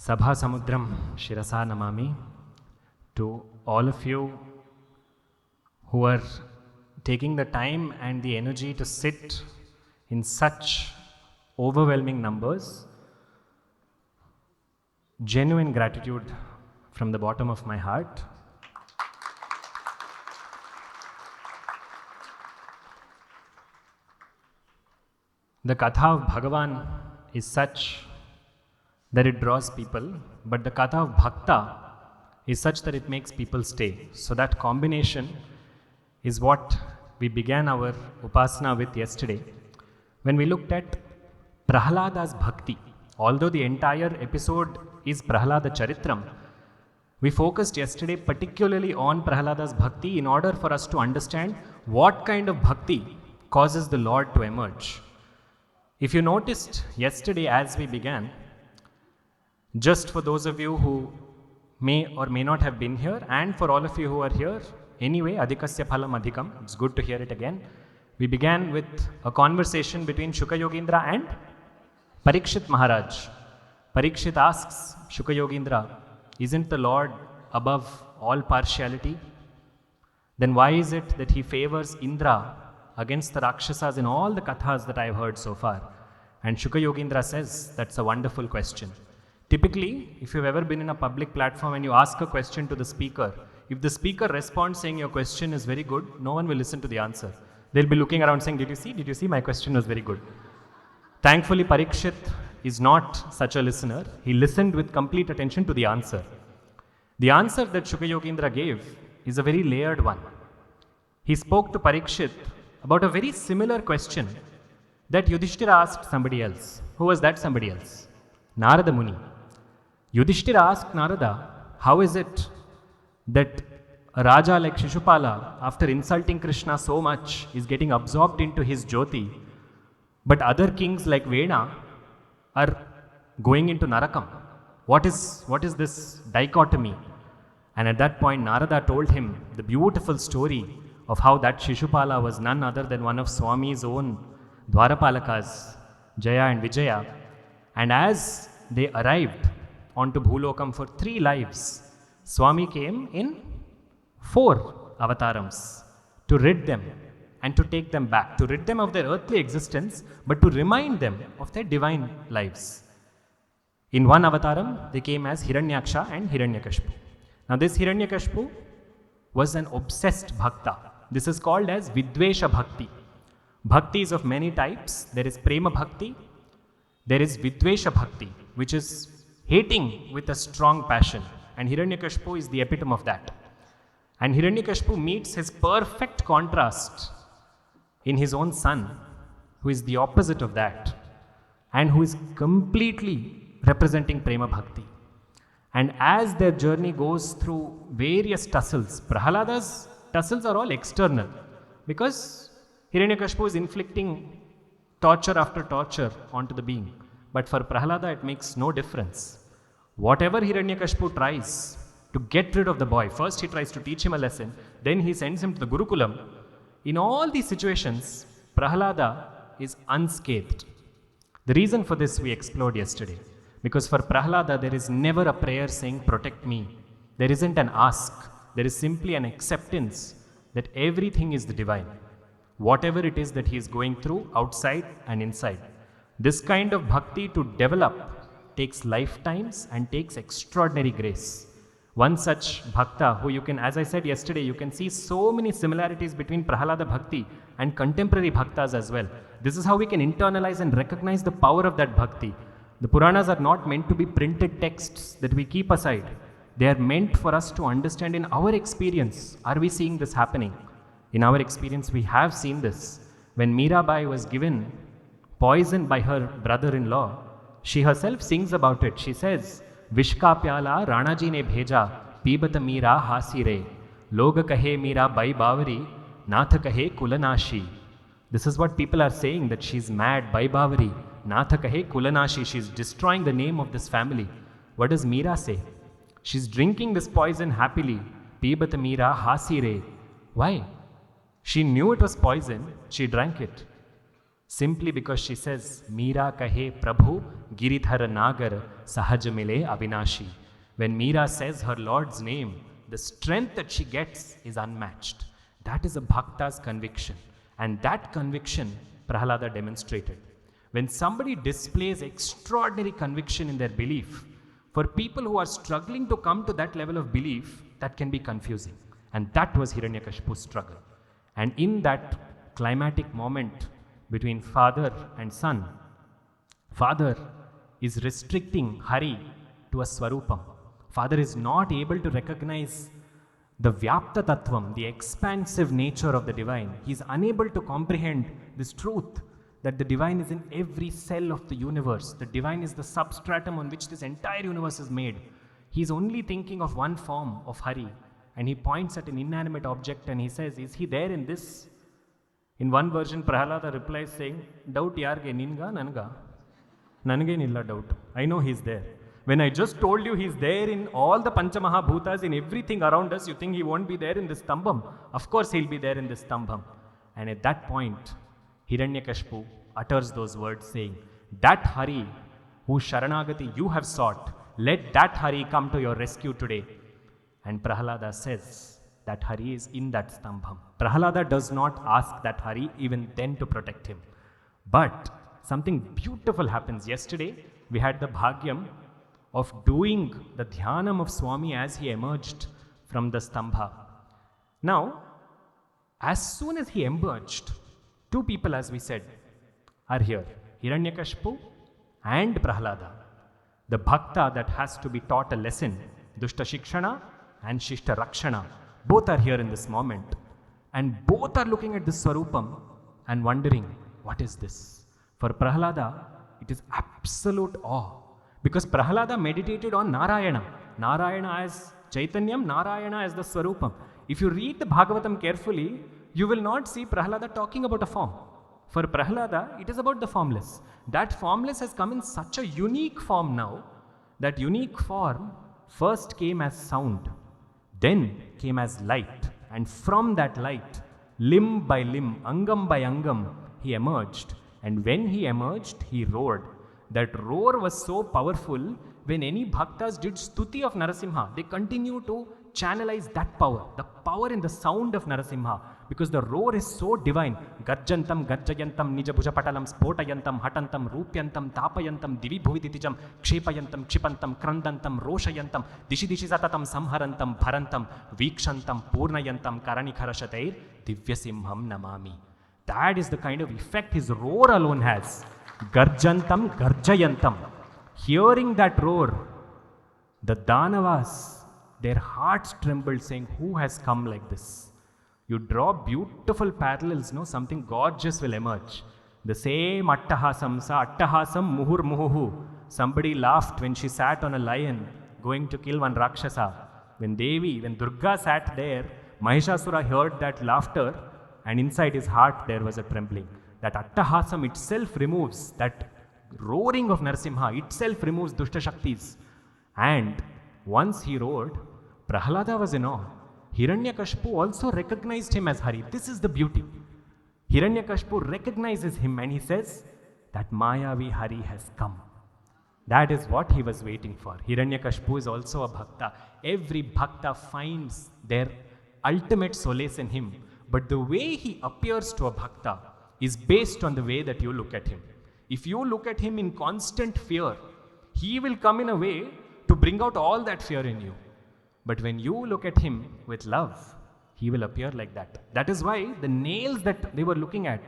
Sabha Samudram Shirasa Namami to all of you who are taking the time and the energy to sit in such overwhelming numbers. Genuine gratitude from the bottom of my heart. The Katha of Bhagavan is such that it draws people, but the Katha of Bhakta is such that it makes people stay. So that combination is what we began our Upasana with yesterday, when we looked at Prahlada's Bhakti. Although the entire episode is Prahlada Charitram, we focused yesterday particularly on Prahlada's Bhakti in order for us to understand what kind of Bhakti causes the Lord to emerge. If you noticed yesterday as we began, just for those of you who may or may not have been here, and for all of you who are here, anyway, Adhikasya Phalam Adhikam, it's good to hear it again. We began with a conversation between Shuka Yogindra and Parikshit Maharaj. Parikshit asks Shuka Yogindra, isn't the Lord above all partiality? Then why is it that he favors Indra against the Rakshasas in all the kathas that I've heard so far? And Shuka Yogindra says, that's a wonderful question. Typically, if you've ever been in a public platform and you ask a question to the speaker, if the speaker responds saying your question is very good, no one will listen to the answer. They'll be looking around saying, did you see, my question was very good. Thankfully, Parikshit is not such a listener. He listened with complete attention to the answer. The answer that Shuka Yogindra gave is a very layered one. He spoke to Parikshit about a very similar question that Yudhishthira asked somebody else. Who was that somebody else? Narada Muni. Yudhishthira asked Narada, how is it that a Raja like Shishupala, after insulting Krishna so much, is getting absorbed into his Jyoti, but other kings like Vena are going into Narakam? What is this dichotomy? And at that point, Narada told him the beautiful story of how that Shishupala was none other than one of Swami's own Dwarapalakas, Jaya and Vijaya. And as they arrived onto Bhulokam for 3 lives, Swami came in 4 avatarams to rid them and to take them back, to rid them of their earthly existence, but to remind them of their divine lives. In one avataram, they came as Hiranyaksha and Hiranyakashipu. Now this Hiranyakashipu was an obsessed bhakta. This is called as Vidvesha Bhakti. Bhakti is of many types. There is Prema Bhakti, there is Vidvesha Bhakti, which is hating with a strong passion. And Hiranyakashipu is the epitome of that. And Hiranyakashipu meets his perfect contrast in his own son, who is the opposite of that, and who is completely representing Prema Bhakti. And as their journey goes through various tussles, Prahlada's tussles are all external, because Hiranyakashipu is inflicting torture after torture onto the being. But for Prahlada, it makes no difference. Whatever Hiranyakashipu tries to get rid of the boy, first he tries to teach him a lesson, then he sends him to the Gurukulam. In all these situations, Prahlada is unscathed. The reason for this we explored yesterday. Because for Prahlada, there is never a prayer saying, protect me. There isn't an ask. There is simply an acceptance that everything is the divine. Whatever it is that he is going through, outside and inside. This kind of bhakti to develop takes lifetimes and takes extraordinary grace. One such bhakta who you can, as I said yesterday, you can see so many similarities between Prahlada Bhakti and contemporary bhaktas as well. This is how we can internalize and recognize the power of that bhakti. The Puranas are not meant to be printed texts that we keep aside. They are meant for us to understand in our experience. Are we seeing this happening? In our experience, we have seen this. When Mirabai was given poison by her brother-in-law, she herself sings about it. She says, Vishka pyala Ranaji ne bheja, pibata Mira hasi re, loga kahe Mira bai bavari, natha kahe kulanashi. This is what people are saying, that she's mad, bai bavari, natha kahe kulanashi. She's destroying the name of this family. What does Mira say? She's drinking this poison happily. Pibata Mira hasi re. Why? She knew it was poison, she drank it. simply because she says, Meera kahe Prabhu Giridhar Nagar Sahaj Mile Avinashi. When Meera says her Lord's name, the strength that she gets is unmatched. That is a bhakta's conviction. And that conviction Prahlada demonstrated. When somebody displays extraordinary conviction in their belief, for people who are struggling to come to that level of belief, that can be confusing. And that was Hiranyakashipu's struggle. And in that climatic moment between father and son, father is restricting Hari to a Swarupam. Father is not able to recognize the Vyapta Tattvam, the expansive nature of the divine. He is unable to comprehend this truth that the divine is in every cell of the universe. The divine is the substratum on which this entire universe is made. He is only thinking of one form of Hari, and he points at an inanimate object and he says, is he there in this? In one version, Prahlada replies saying, doubt yarge ninga nanga? Nanage nilla doubt. I know he's there. When I just told you he's there in all the Panchamahabhutas, in everything around us, you think he won't be there in this stambham? Of course he'll be there in this stambham. And at that point, Hiranyakashipu utters those words saying, that Hari whose Sharanagati you have sought, let that Hari come to your rescue today. And Prahlada says that Hari is in that stambham. Prahlada does not ask that Hari even then to protect him. But something beautiful happens. Yesterday, we had the bhagyam of doing the dhyanam of Swami as he emerged from the stambha. Now, as soon as he emerged, two people, as we said, are here. Hiranyakashipu and Prahlada. The bhakta that has to be taught a lesson, Dushta Shikshana and Shishta Rakshana, both are here in this moment. And both are looking at this Swarupam and wondering, what is this? For Prahlada, it is absolute awe. Because Prahlada meditated on Narayana. Narayana as Chaitanyam, Narayana as the Swarupam. If you read the Bhagavatam carefully, you will not see Prahlada talking about a form. For Prahlada, it is about the formless. That formless has come in such a unique form now. That unique form first came as sound, then came as light. And from that light, limb by limb, angam by angam, he emerged. And when he emerged, he roared. That roar was so powerful, when any bhaktas did stuti of Narasimha, they continue to channelize that power, the power in the sound of Narasimha, because the roar is so divine. Garjantam, garjayantam, nijabhuja patalam, spotayantam, hatantam, rupyantam, tapayantam, divi bhuviditijam, kshepayantam, kshipantam, krandantam, roshayantam, dishi dishi satatam, samharantam, bharantam, vikshantam, purnayantam, karanikharashateir, divyasimham namami. That is the kind of effect his roar alone has. Garjantam, garjayantam. Hearing that roar, the Danavas, their hearts trembled, saying, who has come like this? You draw beautiful parallels, no? Something gorgeous will emerge. The same attahasam, sa attahasam muhur muhuhu. Somebody laughed when she sat on a lion going to kill one Rakshasa. When Durga sat there, Mahishasura heard that laughter, and inside his heart there was a trembling. That attahasam itself removes, that roaring of Narasimha itself removes Dushta Shaktis. And once he roared, Prahlada was in awe. Hiranyakashipu also recognized him as Hari. This is the beauty. Hiranyakashipu recognizes him and he says that Mayavi Hari has come. That is what he was waiting for. Hiranyakashipu is also a bhakta. Every bhakta finds their ultimate solace in him. But the way he appears to a bhakta is based on the way that you look at him. If you look at him in constant fear, he will come in a way to bring out all that fear in you. But when you look at him with love, he will appear like that. That is why the nails that they were looking at,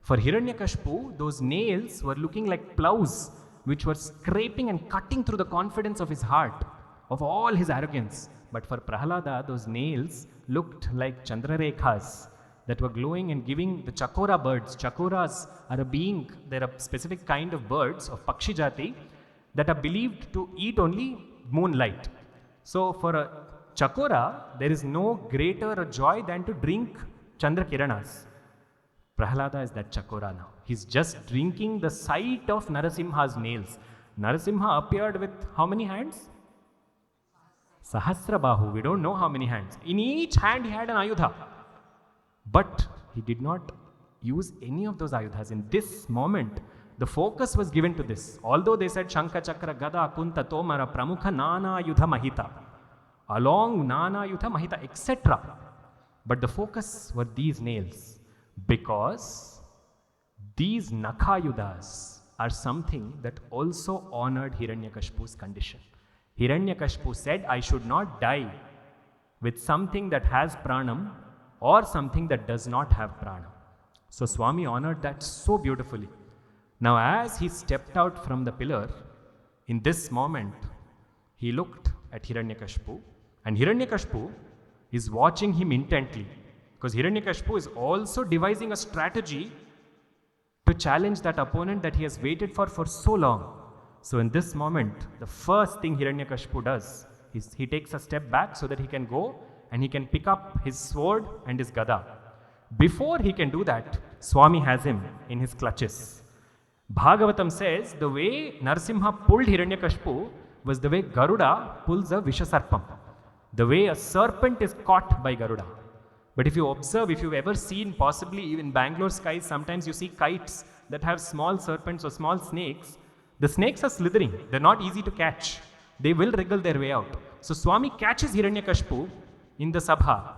for Hiranyakashipu, those nails were looking like plows, which were scraping and cutting through the confidence of his heart, of all his arrogance. But for Prahlada, those nails looked like Chandrarekhas that were glowing and giving the chakora birds. Chakoras are a being, they're a specific kind of birds of Pakshi Jati that are believed to eat only moonlight. So for a chakora, there is no greater joy than to drink Chandra Kiranas. Prahlada is that chakora now. He's just drinking the sight of Narasimha's nails. Narasimha appeared with how many hands? Sahasrabahu. We don't know how many hands. In each hand he had an ayudha. But he did not use any of those ayudhas. In this moment, the focus was given to this. Although they said Shankha, Chakra, Gada, Kunta, Tomara, Pramukha, Nana, Yudha, Mahita. Along Nana, Yudha, Mahita, etc. But the focus were these nails. Because these Nakhayudhas are something that also honored Hiranyakashipu's condition. Hiranyakashipu said, I should not die with something that has pranam or something that does not have pranam. So Swami honored that so beautifully. Now as he stepped out from the pillar, in this moment, he looked at Hiranyakashipu, and Hiranyakashipu is watching him intently, because Hiranyakashipu is also devising a strategy to challenge that opponent that he has waited for so long. So in this moment, the first thing Hiranyakashipu does is he takes a step back so that he can go and he can pick up his sword and his gada. Before he can do that, Swami has him in his clutches. Bhagavatam says the way Narasimha pulled Hiranyakashipu was the way Garuda pulls a Vishasarpam. The way a serpent is caught by Garuda. But if you observe, if you've ever seen, possibly even Bangalore skies, sometimes you see kites that have small serpents or small snakes. The snakes are slithering. They're not easy to catch. They will wriggle their way out. So Swami catches Hiranyakashipu in the sabha.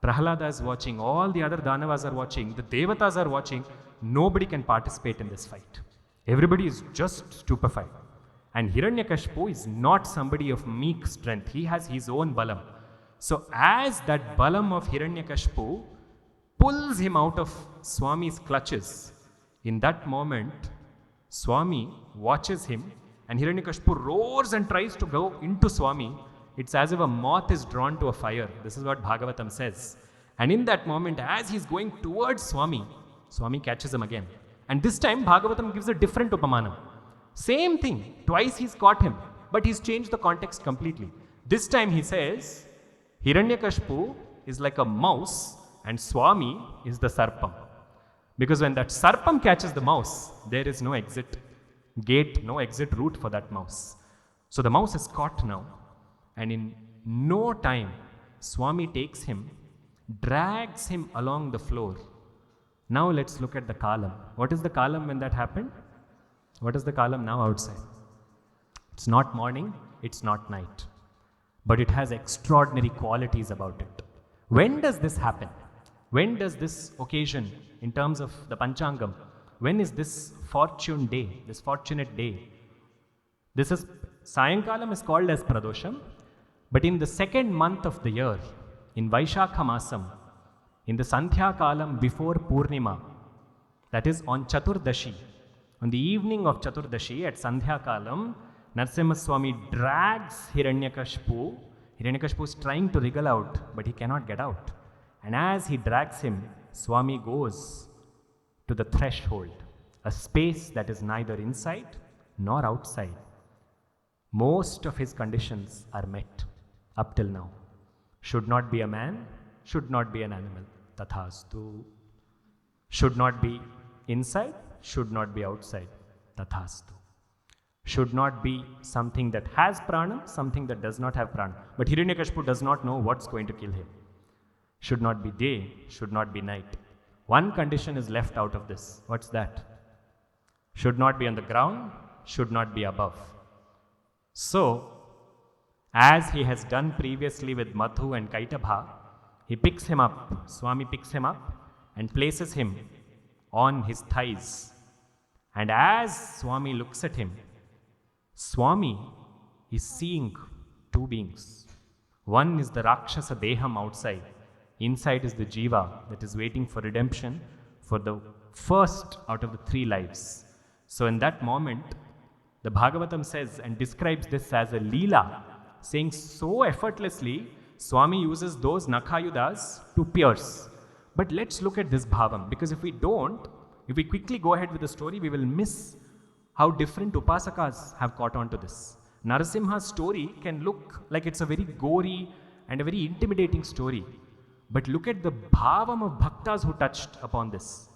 Prahlada is watching. All the other Danavas are watching. The Devatas are watching. Nobody can participate in this fight. Everybody is just stupefied. And Hiranyakashipu is not somebody of meek strength. He has his own balam. So as that balam of Hiranyakashipu pulls him out of Swami's clutches, in that moment, Swami watches him and Hiranyakashipu roars and tries to go into Swami. It's as if a moth is drawn to a fire. This is what Bhagavatam says. And in that moment, as he's going towards Swami, Swami catches him again. And this time, Bhagavatam gives a different upamanam. Same thing. Twice he's caught him, but he's changed the context completely. This time he says, Hiranyakashipu is like a mouse and Swami is the sarpam. Because when that sarpam catches the mouse, there is no exit gate, no exit route for that mouse. So the mouse is caught now. And in no time, Swami takes him, drags him along the floor. Now let's look at the kalam. What is the kalam when that happened? What is the kalam now outside? It's not morning, it's not night. But it has extraordinary qualities about it. When does this happen? When does this occasion, in terms of the Panchangam, when is this fortune day, this fortunate day? This is, Sayankalam is called as Pradosham, but in the second month of the year, in Vaishakha Masam, in the Sandhya Kalam before Purnima, that is on Chaturdashi, on the evening of Chaturdashi at Sandhya Kalam, Narasimha Swami drags Hiranyakashipu. Hiranyakashipu is trying to wriggle out, but he cannot get out. And as he drags him, Swami goes to the threshold, a space that is neither inside nor outside. Most of his conditions are met up till now. Should not be a man, should not be an animal. Tathastu. Should not be inside, should not be outside. Tathastu. Should not be something that has prana, something that does not have prana. But Hiranyakashipu does not know what's going to kill him. Should not be day, should not be night. One condition is left out of this. What's that? Should not be on the ground, should not be above. So, as he has done previously with Madhu and Kaitabha, he picks him up, Swami picks him up and places him on his thighs. And as Swami looks at him, Swami is seeing two beings. One is the Rakshasa Deham outside. Inside is the Jiva that is waiting for redemption for the first out of the three lives. So in that moment, the Bhagavatam says and describes this as a Leela, saying so effortlessly, Swami uses those Nakhayudas to pierce. But let's look at this Bhavam, because if we quickly go ahead with the story, we will miss how different Upasakas have caught on to this. Narasimha's story can look like it's a very gory and a very intimidating story. But look at the bhavam of bhaktas who touched upon this.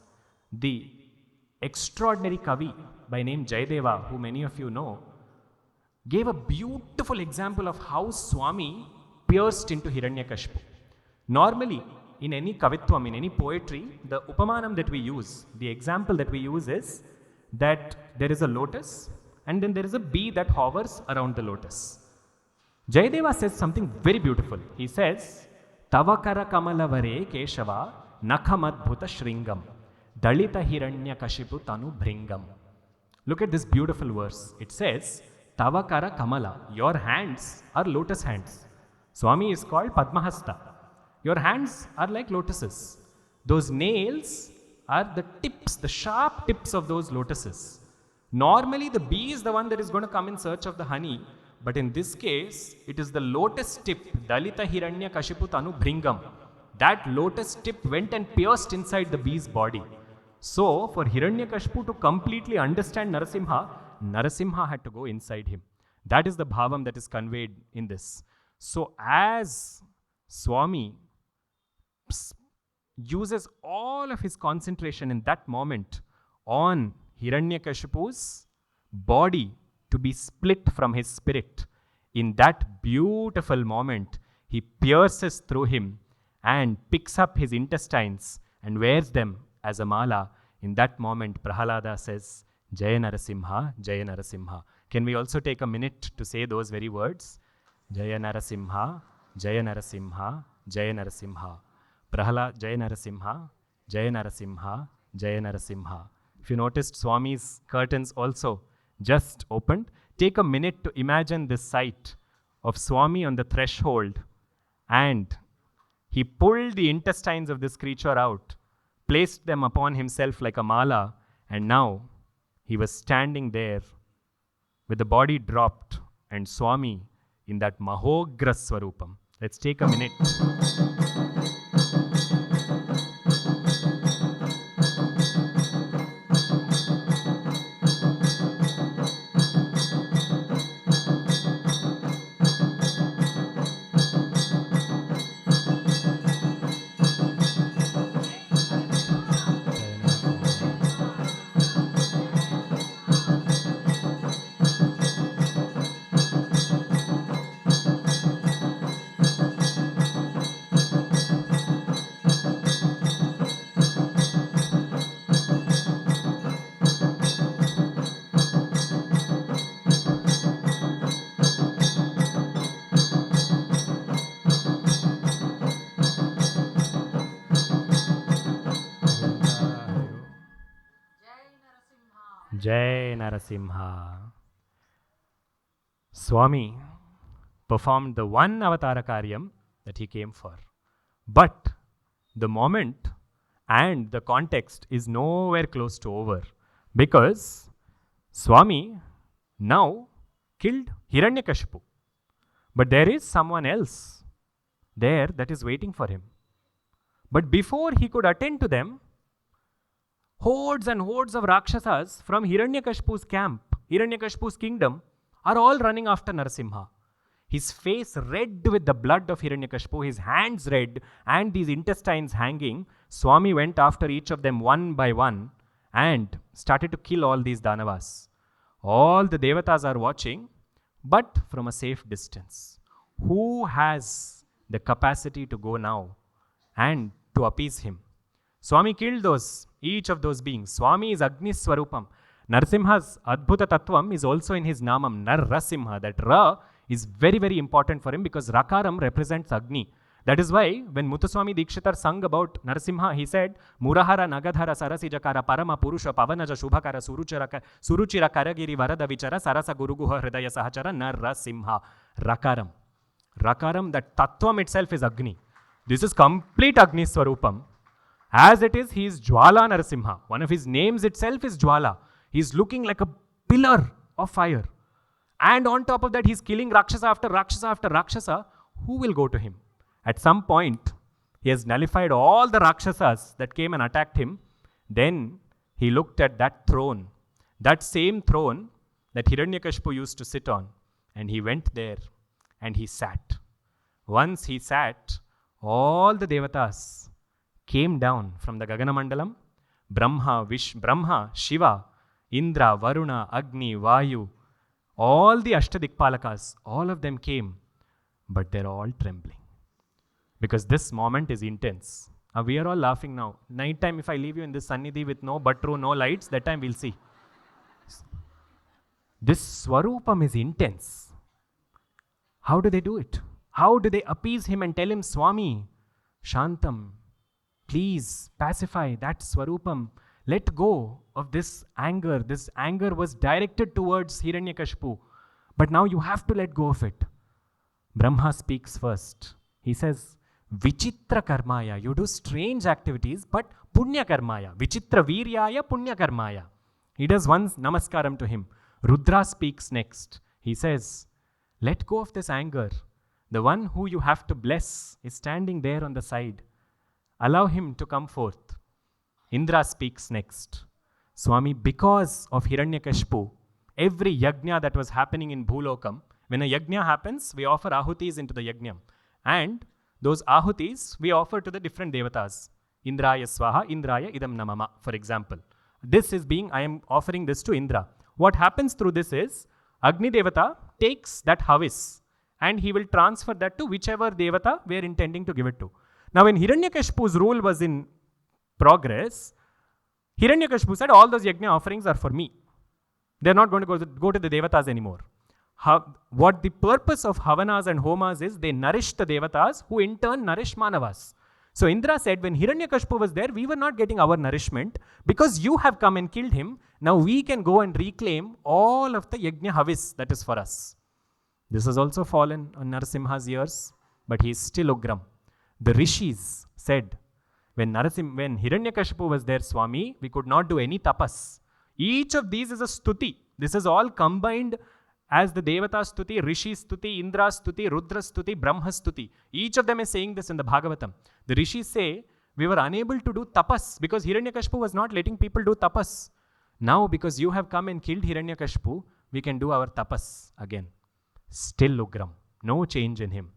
The extraordinary Kavi by name Jayadeva, who many of you know, gave a beautiful example of how Swami pierced into Hiranyakashipu. Normally, in any kavitvam, in any poetry, the upamanam that we use, the example that we use is that there is a lotus and then there is a bee that hovers around the lotus. Jayadeva says something very beautiful. He says, Tavakara kamalavare keshava nakhamadbhuta shringam dalita hiranya kashipu tanu bhringam. Look at this beautiful verse. It says, Tavakara kamala, your hands are lotus hands. Swami is called Padmahasta. Your hands are like lotuses. Those nails are the tips, the sharp tips of those lotuses. Normally the bee is the one that is going to come in search of the honey, but in this case, it is the lotus tip, Dalita Hiranya Kashipu Tanu Bhringam. That lotus tip went and pierced inside the bee's body. So, for Hiranyakashipu to completely understand Narasimha, Narasimha had to go inside him. That is the bhavam that is conveyed in this. So, as Swami uses all of his concentration in that moment on Hiranyakashipu's body to be split from his spirit, in that beautiful moment, he pierces through him and picks up his intestines and wears them as a mala. In that moment, Prahlada says, Jaya Narasimha, Jaya Narasimha. Can we also take a minute to say those very words? Jaya Narasimha, Jaya Narasimha, Jaya Narasimha. Prahlada, Jaya Narasimha, Jaya Narasimha, Jaya Narasimha. If you noticed, Swami's curtains also just opened. Take a minute to imagine this sight of Swami on the threshold, and he pulled the intestines of this creature out, placed them upon himself like a mala, and now he was standing there with the body dropped and Swami in that Mahogra Swarupam. Let's take a minute. Jai Narasimha. Swami performed the one avatara karyam that he came for. But the moment and the context is nowhere close to over, because Swami now killed Hiranyakashipu. But there is someone else there that is waiting for him. But before he could attend to them, hordes and hordes of Rakshasas from Hiranyakashipu's camp, Hiranyakashipu's kingdom, are all running after Narasimha. His face red with the blood of Hiranyakashipu, his hands red, and these intestines hanging. Swami went after each of them one by one and started to kill all these Danavas. All the Devatas are watching, but from a safe distance. Who has the capacity to go now and to appease him? Swami killed each of those beings. Swami is Agni Swarupam. Narasimha's Adbhuta Tattvam is also in his Namam, Narasimha. That Ra is very, very important for him because Rakaram represents Agni. That is why when Muthuswami Dikshitar sung about Narasimha, he said, Murahara Nagadhara Sarasijakara Parama Purusha Pavanaja Shubhakara Suruchira Karagiri Varada Vichara Sarasa Guruguha Hridaya Sahachara Narasimha. Rakaram. Rakaram, that Tattvam itself is Agni. This is complete Agni Swarupam. As it is, he is Jwala Narasimha. One of his names itself is Jwala. He is looking like a pillar of fire. And on top of that, he is killing Rakshasa after Rakshasa after Rakshasa. Who will go to him? At some point, he has nullified all the Rakshasas that came and attacked him. Then he looked at that throne, that same throne that Hiranyakashipu used to sit on. And he went there and he sat. Once he sat, all the Devatas came down from the Gagana Mandalam. Brahma, Shiva, Indra, Varuna, Agni, Vayu, all the Ashtadikpalakas, all of them came, but they're all trembling. Because this moment is intense. We are all laughing now. Night time, if I leave you in this Sannidhi with no batru, no lights, that time we'll see. This Swarupam is intense. How do they do it? How do they appease him and tell him, Swami, Shantam, please pacify that Swarupam. Let go of this anger. This anger was directed towards Hiranyakashipu. But now you have to let go of it. Brahma speaks first. He says, Vichitra karmaya. You do strange activities, but punya karmaya. Vichitra viryaya punya karmaya. He does one namaskaram to him. Rudra speaks next. He says, let go of this anger. The one who you have to bless is standing there on the side. Allow him to come forth. Indra speaks next. Swami, because of Hiranyakashipu, every yajna that was happening in Bhulokam, when a yajna happens, we offer ahutis into the yajna. And those ahutis we offer to the different devatas. Indraya swaha, Indraya idam namama, for example. I am offering this to Indra. What happens through this is, Agni Devata takes that havis and he will transfer that to whichever Devata we are intending to give it to. Now when Hiranyakashipu's rule was in progress, Hiranyakashipu said, all those yajna offerings are for me. They're not going to go to the Devatas anymore. What the purpose of Havanas and Homas is, they nourish the Devatas who in turn nourish Manavas. So Indra said, when Hiranyakashipu was there, we were not getting our nourishment. Because you have come and killed him, now we can go and reclaim all of the Yajna Havis that is for us. This has also fallen on Narasimha's ears, but he is still Ugram. The Rishis said, when Hiranyakashipu was there, Swami, we could not do any tapas. Each of these is a stuti. This is all combined as the Devata stuti, Rishi stuti, Indra stuti, Rudra stuti, Brahma stuti. Each of them is saying this in the Bhagavatam. The Rishis say, we were unable to do tapas because Hiranyakashipu was not letting people do tapas. Now, because you have come and killed Hiranyakashipu, we can do our tapas again. Still Ugram. No change in him.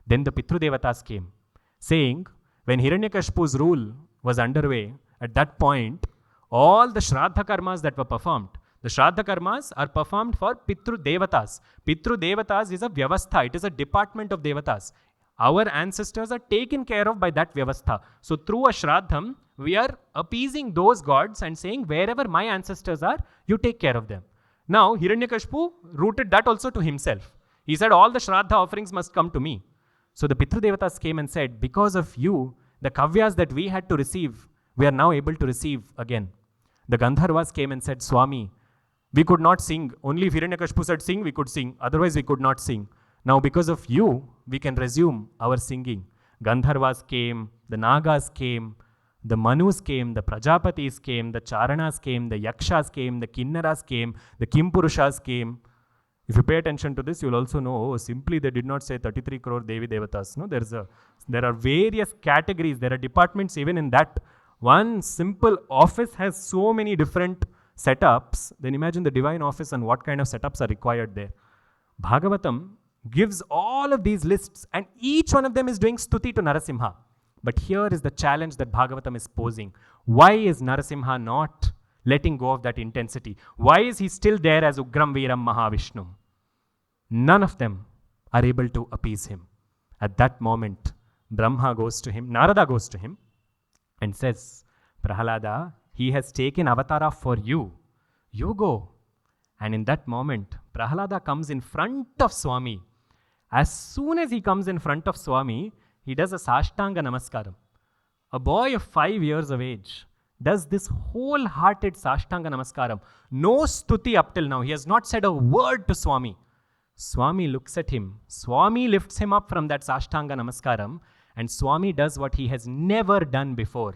Then the Pitru Devatas came, saying, when Hiranyakashipu's rule was underway, at that point, all the Shraddha karmas that were performed, the Shraddha karmas are performed for Pitru Devatas. Pitru Devatas is a Vyavastha. It is a department of Devatas. Our ancestors are taken care of by that Vyavastha. So through a Shraddham, we are appeasing those gods and saying, wherever my ancestors are, you take care of them. Now, Hiranyakashipu rooted that also to himself. He said, all the Shraddha offerings must come to me. So the Pitru Devatas came and said, because of you, the Kavyas that we had to receive, we are now able to receive again. The Gandharvas came and said, Swami, we could not sing. Only if Hiranyakashipu said sing, we could sing. Otherwise, we could not sing. Now, because of you, we can resume our singing. Gandharvas came, the Nagas came, the Manus came, the Prajapatis came, the Charanas came, the Yakshas came, the Kinnaras came, the Kimpurushas came. If you pay attention to this, you will also know, simply they did not say 33 crore Devi Devatas. No, there are various categories. There are departments even in that. One simple office has so many different setups. Then imagine the divine office and what kind of setups are required there. Bhagavatam gives all of these lists and each one of them is doing stuti to Narasimha. But here is the challenge that Bhagavatam is posing. Why is Narasimha not letting go of that intensity? Why is he still there as Ugram Veeram Mahavishnu? None of them are able to appease him. At that moment, Brahma goes to him, Narada goes to him and says, Prahlada, he has taken avatara for you. You go. And in that moment, Prahlada comes in front of Swami. As soon as he comes in front of Swami, he does a Sashtanga Namaskaram. A boy of 5 years of age does this wholehearted Sashtanga Namaskaram. No stuti up till now. He has not said a word to Swami. Swami looks at him. Swami lifts him up from that Sashtanga Namaskaram and Swami does what he has never done before.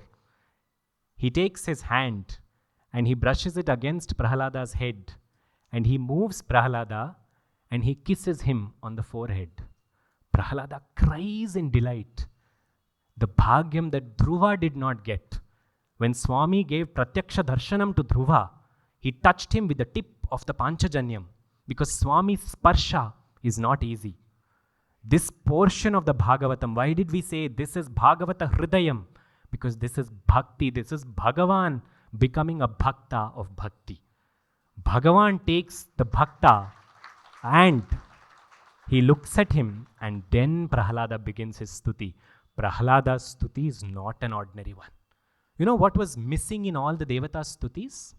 He takes his hand and he brushes it against Prahlada's head and he moves Prahlada and he kisses him on the forehead. Prahlada cries in delight. The bhagyam that Dhruva did not get. When Swami gave Pratyaksha Darshanam to Dhruva, he touched him with the tip of the Panchajanyam because Swami's sparsha is not easy. This portion of the Bhagavatam, why did we say this is Bhagavata Hridayam? Because this is bhakti, this is Bhagavan becoming a bhakta of bhakti. Bhagavan takes the bhakta and he looks at him and then Prahlada begins his stuti. Prahlada's stuti is not an ordinary one. You know what was missing in all the Devata's stutis?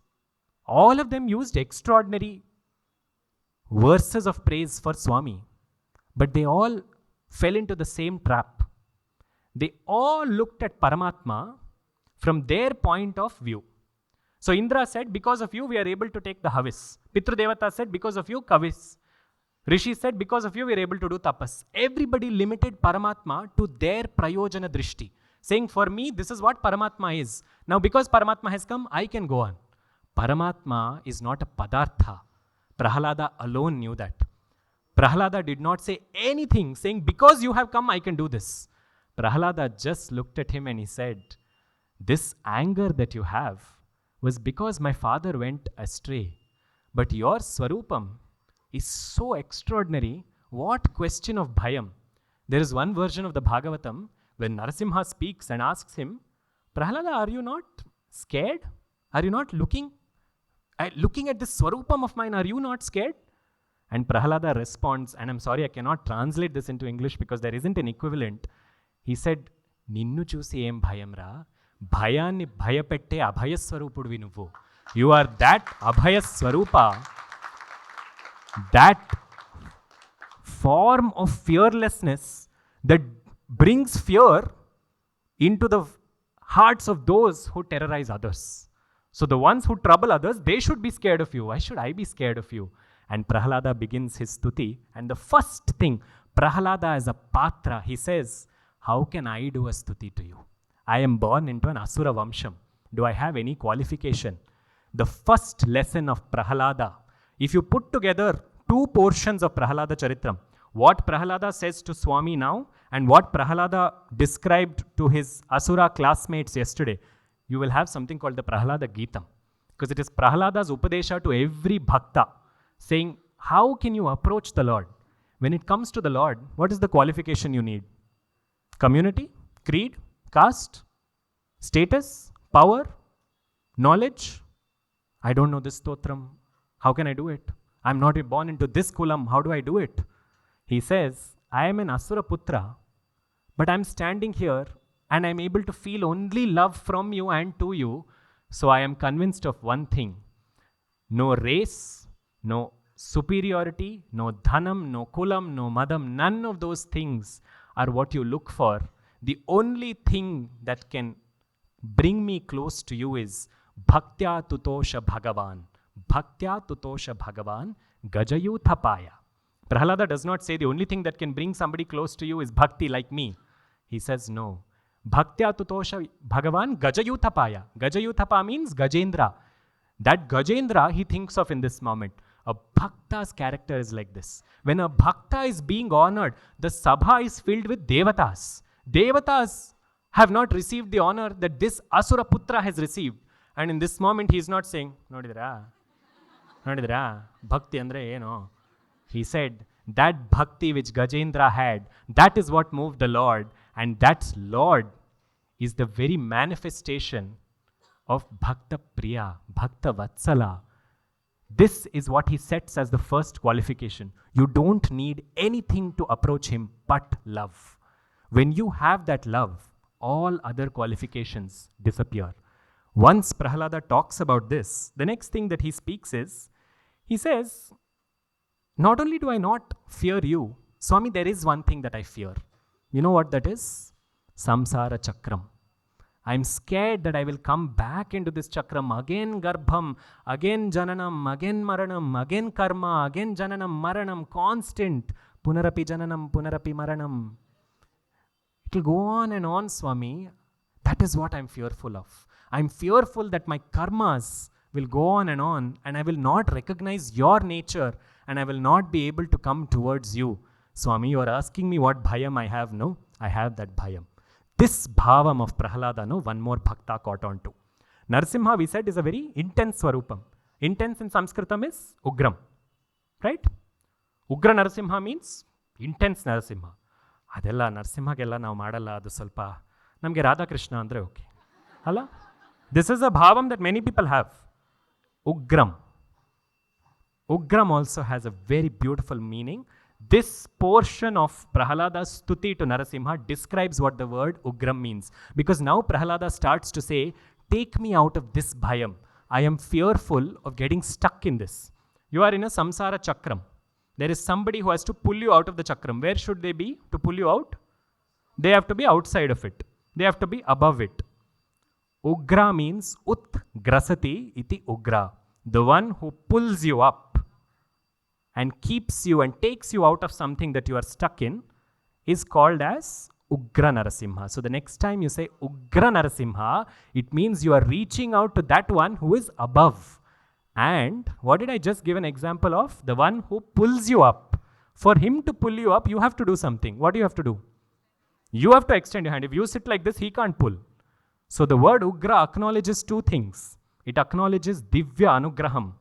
All of them used extraordinary verses of praise for Swami, but they all fell into the same trap. They all looked at Paramatma from their point of view. So Indra said, because of you we are able to take the Havis. Pitru Devata said, because of you Kavis. Rishi said, because of you we are able to do tapas. Everybody limited Paramatma to their prayojana drishti, saying, for me this is what Paramatma is. Now because Paramatma has come, I can go on. Paramatma is not a padartha. Prahlada alone knew that. Prahlada did not say anything saying, because you have come, I can do this. Prahlada just looked at him and he said, this anger that you have was because my father went astray. But your Swarupam is so extraordinary. What question of bhayam? There is one version of the Bhagavatam when Narasimha speaks and asks him, Prahlada, are you not scared? Are you not looking at this Swarupam of mine? Are you not scared? And Prahlada responds, and I'm sorry I cannot translate this into English because there isn't an equivalent. He said, Ninnu chusi em bhayam ra, bhayanni bhayapette abhaya swarupudu nuvu. You are that abhaya swarupa, that form of fearlessness that brings fear into the hearts of those who terrorize others. So the ones who trouble others, they should be scared of you. Why should I be scared of you? And Prahlada begins his stuti. And the first thing, Prahlada as a patra, he says, how can I do a stuti to you? I am born into an Asura Vamsham. Do I have any qualification? The first lesson of Prahlada, if you put together two portions of Prahlada Charitram, what Prahlada says to Swami now and what Prahlada described to his Asura classmates yesterday, you will have something called the Prahlada Geetam. Because it is Prahlada's Upadesha to every Bhakta, saying, how can you approach the Lord? When it comes to the Lord, what is the qualification you need? Community, creed, caste, status, power, knowledge. I don't know this stotram. How can I do it? I'm not born into this kulam. How do I do it? He says, I am an Asura Putra, but I'm standing here and I'm able to feel only love from you and to you. So I am convinced of one thing. No race, no superiority, no dhanam, no kulam, no madam, none of those things are what you look for. The only thing that can bring me close to you is Bhaktya Tutosha Bhagavan. Bhaktya Tutosha Bhagavan Gajayuthapaya. Prahlada does not say the only thing that can bring somebody close to you is bhakti like me. He says no. Bhaktya Tutosha Bhagavan Gajayuthapaya. Gajayuthapa means Gajendra. That Gajendra he thinks of in this moment. A bhakta's character is like this. When a bhakta is being honored, the sabha is filled with devatas. Devatas have not received the honor that this Asura Putra has received. And in this moment he is not saying, Nodidra, bhakti andre eno. He said, that bhakti which Gajendra had, that is what moved the Lord. And that Lord is the very manifestation of Bhakta Priya, Bhakta Vatsala. This is what he sets as the first qualification. You don't need anything to approach him but love. When you have that love, all other qualifications disappear. Once Prahlada talks about this, the next thing that he speaks is, he says, not only do I not fear you, Swami, there is one thing that I fear. You know what that is? Samsara Chakram. I'm scared that I will come back into this chakram, again garbham, again jananam, again maranam, again karma, again jananam, maranam, constant, punarapi jananam, punarapi maranam. It will go on and on, Swami. That is what I'm fearful of. I'm fearful that my karmas will go on and I will not recognize your nature and I will not be able to come towards you. Swami, you are asking me what bhayam I have. No, I have that bhayam. This bhavam of Prahlada, no, one more bhakta caught on to. Narasimha, we said, is a very intense swarupam. Intense in Samskritam is Ugram, right? Ugra Narasimha means intense Narasimha. Adella Narasimhageಲ್ಲ ನಾವು ಮಾಡಲ್ಲ, ಅದು ಸ್ವಲ್ಪ ನಮಗೆ ರಾಧಾಕೃಷ್ಣ ಅಂದರೆ okay ಅಲ್ಲ. This is a bhavam that many people have. Ugram. Ugram also has a very beautiful meaning. This portion of Prahlada's stuti to Narasimha describes what the word Ugram means. Because now Prahlada starts to say, take me out of this bhayam. I am fearful of getting stuck in this. You are in a samsara chakram. There is somebody who has to pull you out of the chakram. Where should they be to pull you out? They have to be outside of it. They have to be above it. Ugra means ut grasati iti ugra. The one who pulls you up and keeps you and takes you out of something that you are stuck in is called as Ugra Narasimha. So the next time you say Ugra Narasimha, it means you are reaching out to that one who is above. And what did I just give an example of? The one who pulls you up. For him to pull you up, you have to do something. What do you have to do? You have to extend your hand. If you sit like this, he can't pull. So the word Ugra acknowledges two things. It acknowledges Divya Anugraham,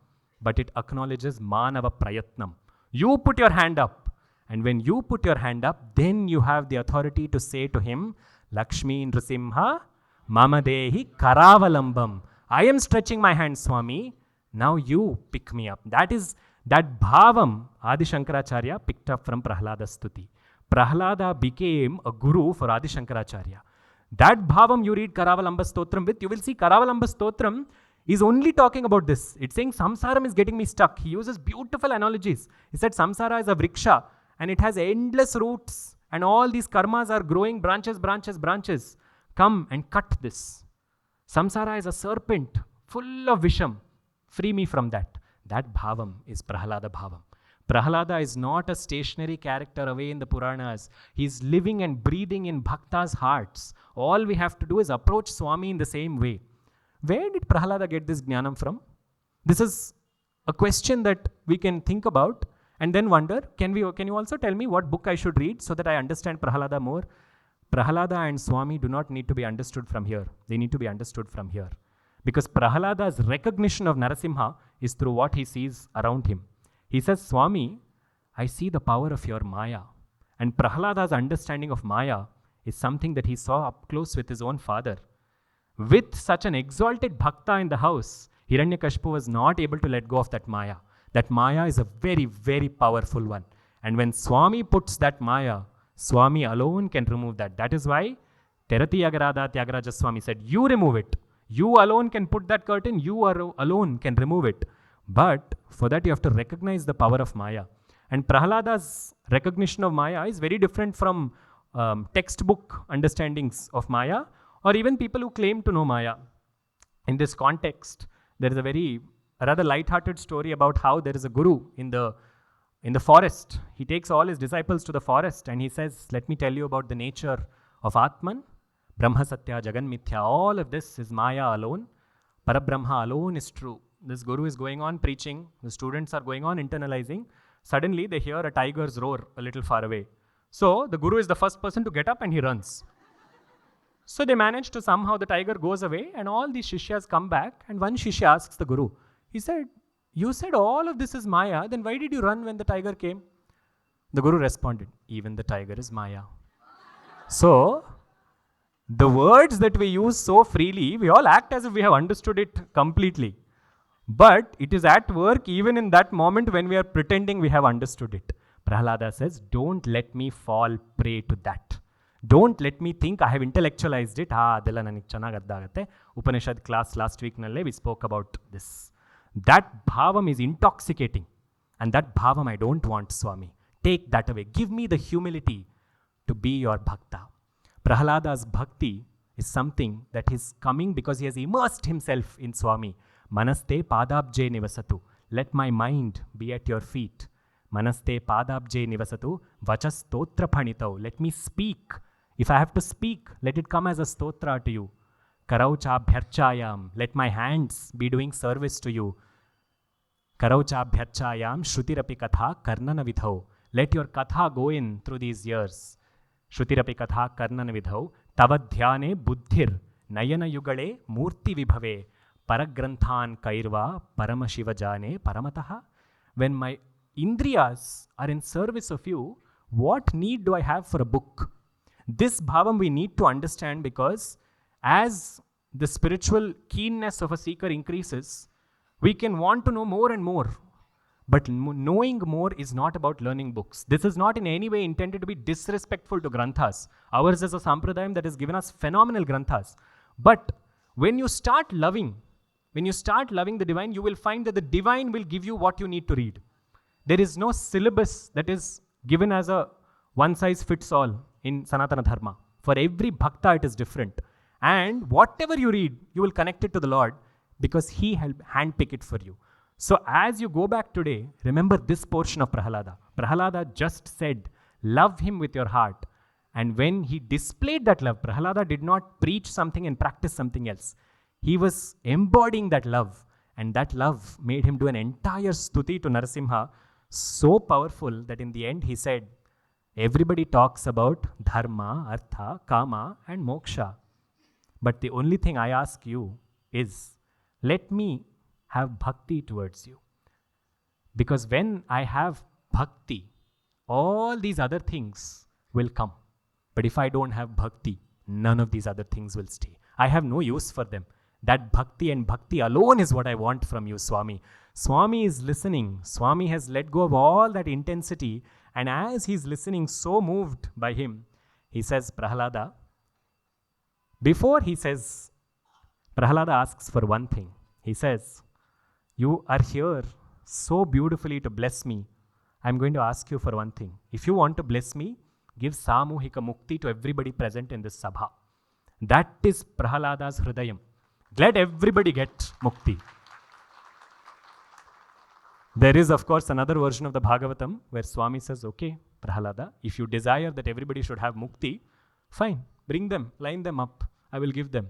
but it acknowledges Manava Prayatnam. You put your hand up. And when you put your hand up, then you have the authority to say to him, Lakshmi Nrasimha Mamadehi Karavalambam. I am stretching my hand, Swami. Now you pick me up. That bhavam Adi Shankaracharya picked up from Prahlada's stuti. Prahlada became a guru for Adi Shankaracharya. That bhavam you read Karavalamba Stotram with, you will see Karavalamba Stotram is only talking about this. It's saying samsaram is getting me stuck. He uses beautiful analogies. He said samsara is a vriksha and it has endless roots and all these karmas are growing branches. Come and cut this. Samsara is a serpent full of visham. Free me from that. That bhavam is Prahlada bhavam. Prahlada is not a stationary character away in the Puranas. He's living and breathing in bhaktas' hearts. All we have to do is approach Swami in the same way. Where did Prahlada get this jnanam from? This is a question that we can think about and then wonder, can you also tell me what book I should read so that I understand Prahlada more? Prahlada and Swami do not need to be understood from here. They need to be understood from here. Because Prahlada's recognition of Narasimha is through what he sees around him. He says, Swami, I see the power of your Maya. And Prahlada's understanding of Maya is something that he saw up close with his own father. With such an exalted bhakta in the house, Hiranyakashipu was not able to let go of that Maya. That Maya is a very, very powerful one. And when Swami puts that Maya, Swami alone can remove that. That is why Terati Agarada Tyagaraja Swami said, you remove it. You alone can put that curtain, you alone can remove it. But for that you have to recognize the power of Maya. And Prahlada's recognition of Maya is very different from textbook understandings of Maya or even people who claim to know Maya. In this context, there is a rather light-hearted story about how there is a guru in the forest. He takes all his disciples to the forest and he says, let me tell you about the nature of Atman. Brahma Satya, Jagan Mithya, all of this is Maya alone. Parabrahma alone is true. This guru is going on preaching. The students are going on internalizing. Suddenly they hear a tiger's roar a little far away. So the guru is the first person to get up and he runs. So they manage to somehow, the tiger goes away and all these shishyas come back and one shishya asks the guru, he said, you said all of this is Maya, then why did you run when the tiger came? The guru responded, even the tiger is Maya. So the words that we use so freely, we all act as if we have understood it completely. But it is at work even in that moment when we are pretending we have understood it. Prahlada says, don't let me fall prey to that. Don't let me think I have intellectualized it. Adella ನನಗೆ ಚೆನ್ನಾಗಿ ಅರ್ಥ ಆಗುತ್ತೆ. Upanishad class last week nalle we spoke about this. That bhavam is intoxicating. And that bhavam I don't want, Swami. Take that away. Give me the humility to be your bhakta. Prahlada's bhakti is something that is coming because he has immersed himself in Swami. Manaste padabje nivasatu. Let my mind be at your feet. Manaste padabje nivasatu. Vachastotra phanitau. Let me speak. If I have to speak, let it come as a stotra to you. Karaucha bhyarchayam. Let my hands be doing service to you. Karaucha bhyarchayam shrutirapi katha karnana vidhau. Let your katha go in through these years. Shrutirapi katha karnana vidhau. Tavadhyane buddhir. Nayana yugale murti vibhave. Paragranthan kairva paramashiva jane paramataha. When my indriyas are in service of you, what need do I have for a book? This bhavam we need to understand because as the spiritual keenness of a seeker increases, we can want to know more and more. But knowing more is not about learning books. This is not in any way intended to be disrespectful to granthas. Ours is a sampradayam that has given us phenomenal granthas. But when you start loving the divine, you will find that the divine will give you what you need to read. There is no syllabus that is given as a one-size-fits-all in Sanatana Dharma. For every bhakta, it is different. And whatever you read, you will connect it to the Lord because He helped handpick it for you. So as you go back today, remember this portion of Prahlada. Prahlada just said, love Him with your heart. And when he displayed that love, Prahlada did not preach something and practice something else. He was embodying that love. And that love made him do an entire stuti to Narasimha, so powerful that in the end he said, everybody talks about dharma, artha, kama and moksha. But the only thing I ask you is, let me have bhakti towards you. Because when I have bhakti, all these other things will come. But if I don't have bhakti, none of these other things will stay. I have no use for them. That bhakti and bhakti alone is what I want from you, Swami. Swami is listening. Swami has let go of all that intensity. And as he's listening, so moved by him, he says, Prahlada. Before he says, Prahlada asks for one thing. He says, you are here so beautifully to bless me. I'm going to ask you for one thing. If you want to bless me, give samuhika mukti to everybody present in this sabha. That is Prahlada's hridayam. Let everybody get mukti. There is, of course, another version of the Bhagavatam where Swami says, okay, Prahlada, if you desire that everybody should have mukti, fine, bring them, line them up, I will give them.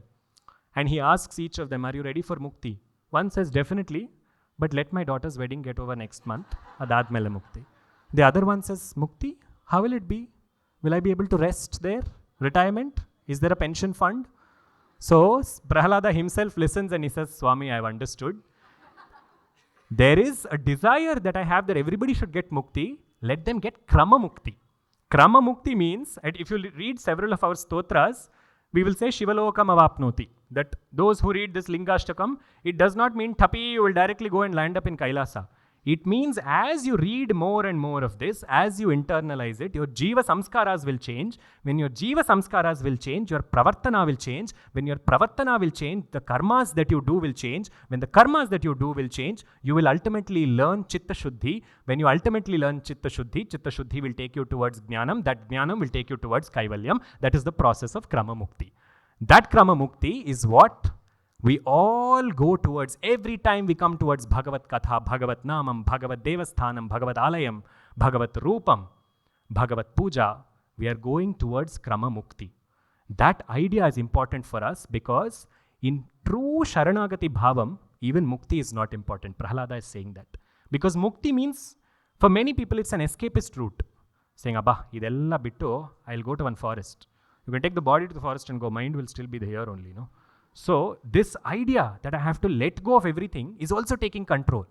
And he asks each of them, are you ready for mukti? One says, definitely, but let my daughter's wedding get over next month, adad mele mukti. The other one says, mukti, how will it be? Will I be able to rest there? Retirement? Is there a pension fund? So Prahlada himself listens and he says, Swami, I have understood. There is a desire that I have that everybody should get mukti. Let them get krama mukti. Krama mukti means, and if you read several of our stotras, we will say Shivalokam avapnoti. That those who read this Lingashtakam, it does not mean tapi you will directly go and land up in Kailasa. It means as you read more and more of this, as you internalize it, your jiva samskaras will change. When your jiva samskaras will change, your pravartana will change. When your pravartana will change, the karmas that you do will change. When the karmas that you do will change, you will ultimately learn chitta shuddhi. When you ultimately learn chitta shuddhi will take you towards jnanam. That jnanam will take you towards kaivalyam. That is the process of krama mukti. That krama mukti is what we all go towards every time we come towards Bhagavat Katha, Bhagavat Namam, Bhagavat Devasthanam, Bhagavat Alayam, Bhagavat Rupam, Bhagavat Puja. We are going towards Krama Mukti. That idea is important for us because in true Sharanagati Bhavam, even Mukti is not important. Prahlada is saying that. Because Mukti means, for many people, it's an escapist route. Saying, Abba, idella bittu, I'll go to one forest. You can take the body to the forest and go, mind will still be here only, no? So this idea that I have to let go of everything is also taking control.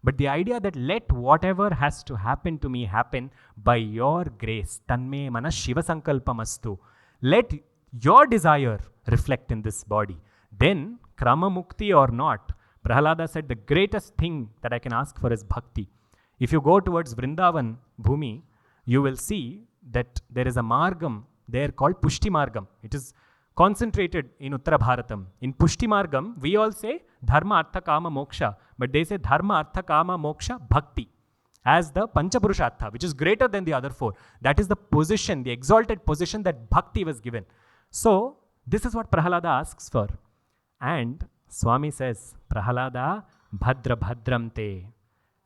But the idea that let whatever has to happen to me happen by your grace. Tanme mana Shiva sankalpamastu. Let your desire reflect in this body. Then, krama mukti or not, Prahlada said the greatest thing that I can ask for is bhakti. If you go towards Vrindavan Bhumi, you will see that there is a margam there called Pushti Margam. It is concentrated in Uttara Bharatam. In Pushti Margam, we all say Dharma, Artha, Kama, Moksha. But they say Dharma, Artha, Kama, Moksha, Bhakti. As the Panchapurushartha, which is greater than the other four. That is the position, the exalted position that Bhakti was given. So, this is what Prahlada asks for. And Swami says, Prahlada, Bhadra Bhadram te.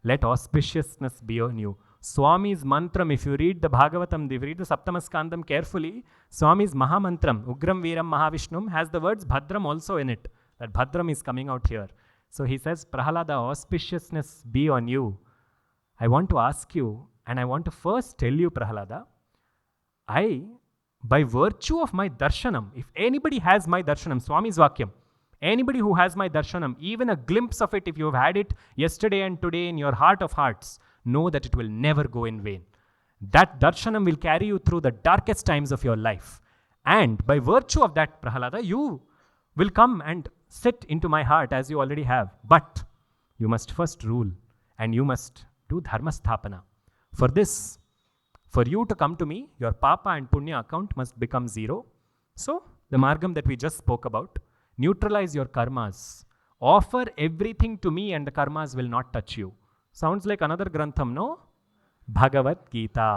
Let auspiciousness be on you. Swami's mantram, if you read the Bhagavatam, if you read the Saptamaskandam carefully, Swami's Mahamantram, Ugram Veeram Mahavishnum, has the words Bhadram also in it. That Bhadram is coming out here. So he says, Prahlada, auspiciousness be on you. I want to ask you, and I want to first tell you, Prahlada, by virtue of my darshanam, if anybody has my darshanam, Swami's Vakyam, anybody who has my darshanam, even a glimpse of it, if you have had it yesterday and today in your heart of hearts, know that it will never go in vain. That darshanam will carry you through the darkest times of your life. And by virtue of that, Prahlada, you will come and sit into my heart as you already have. But you must first rule and you must do dharma sthapana. For this, for you to come to me, your papa and punya account must become 0. So, the margam that we just spoke about, neutralize your karmas. Offer everything to me and the karmas will not touch you. Sounds like another grantham, no? Bhagavad Gita.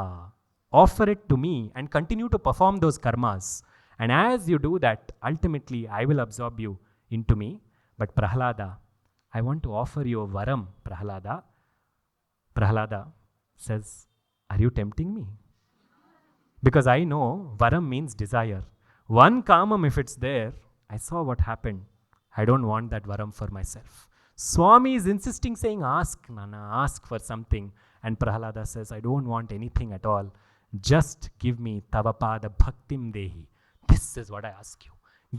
Offer it to me and continue to perform those karmas. And as you do that, ultimately I will absorb you into me. But Prahlada, I want to offer you a varam, Prahlada. Prahlada says, are you tempting me? Because I know varam means desire. One kamam, if it's there, I saw what happened. I don't want that varam for myself. Swami is insisting, saying, ask, Nana, ask for something. And Prahlada says, I don't want anything at all. Just give me tavapada bhaktim dehi. This is what I ask you.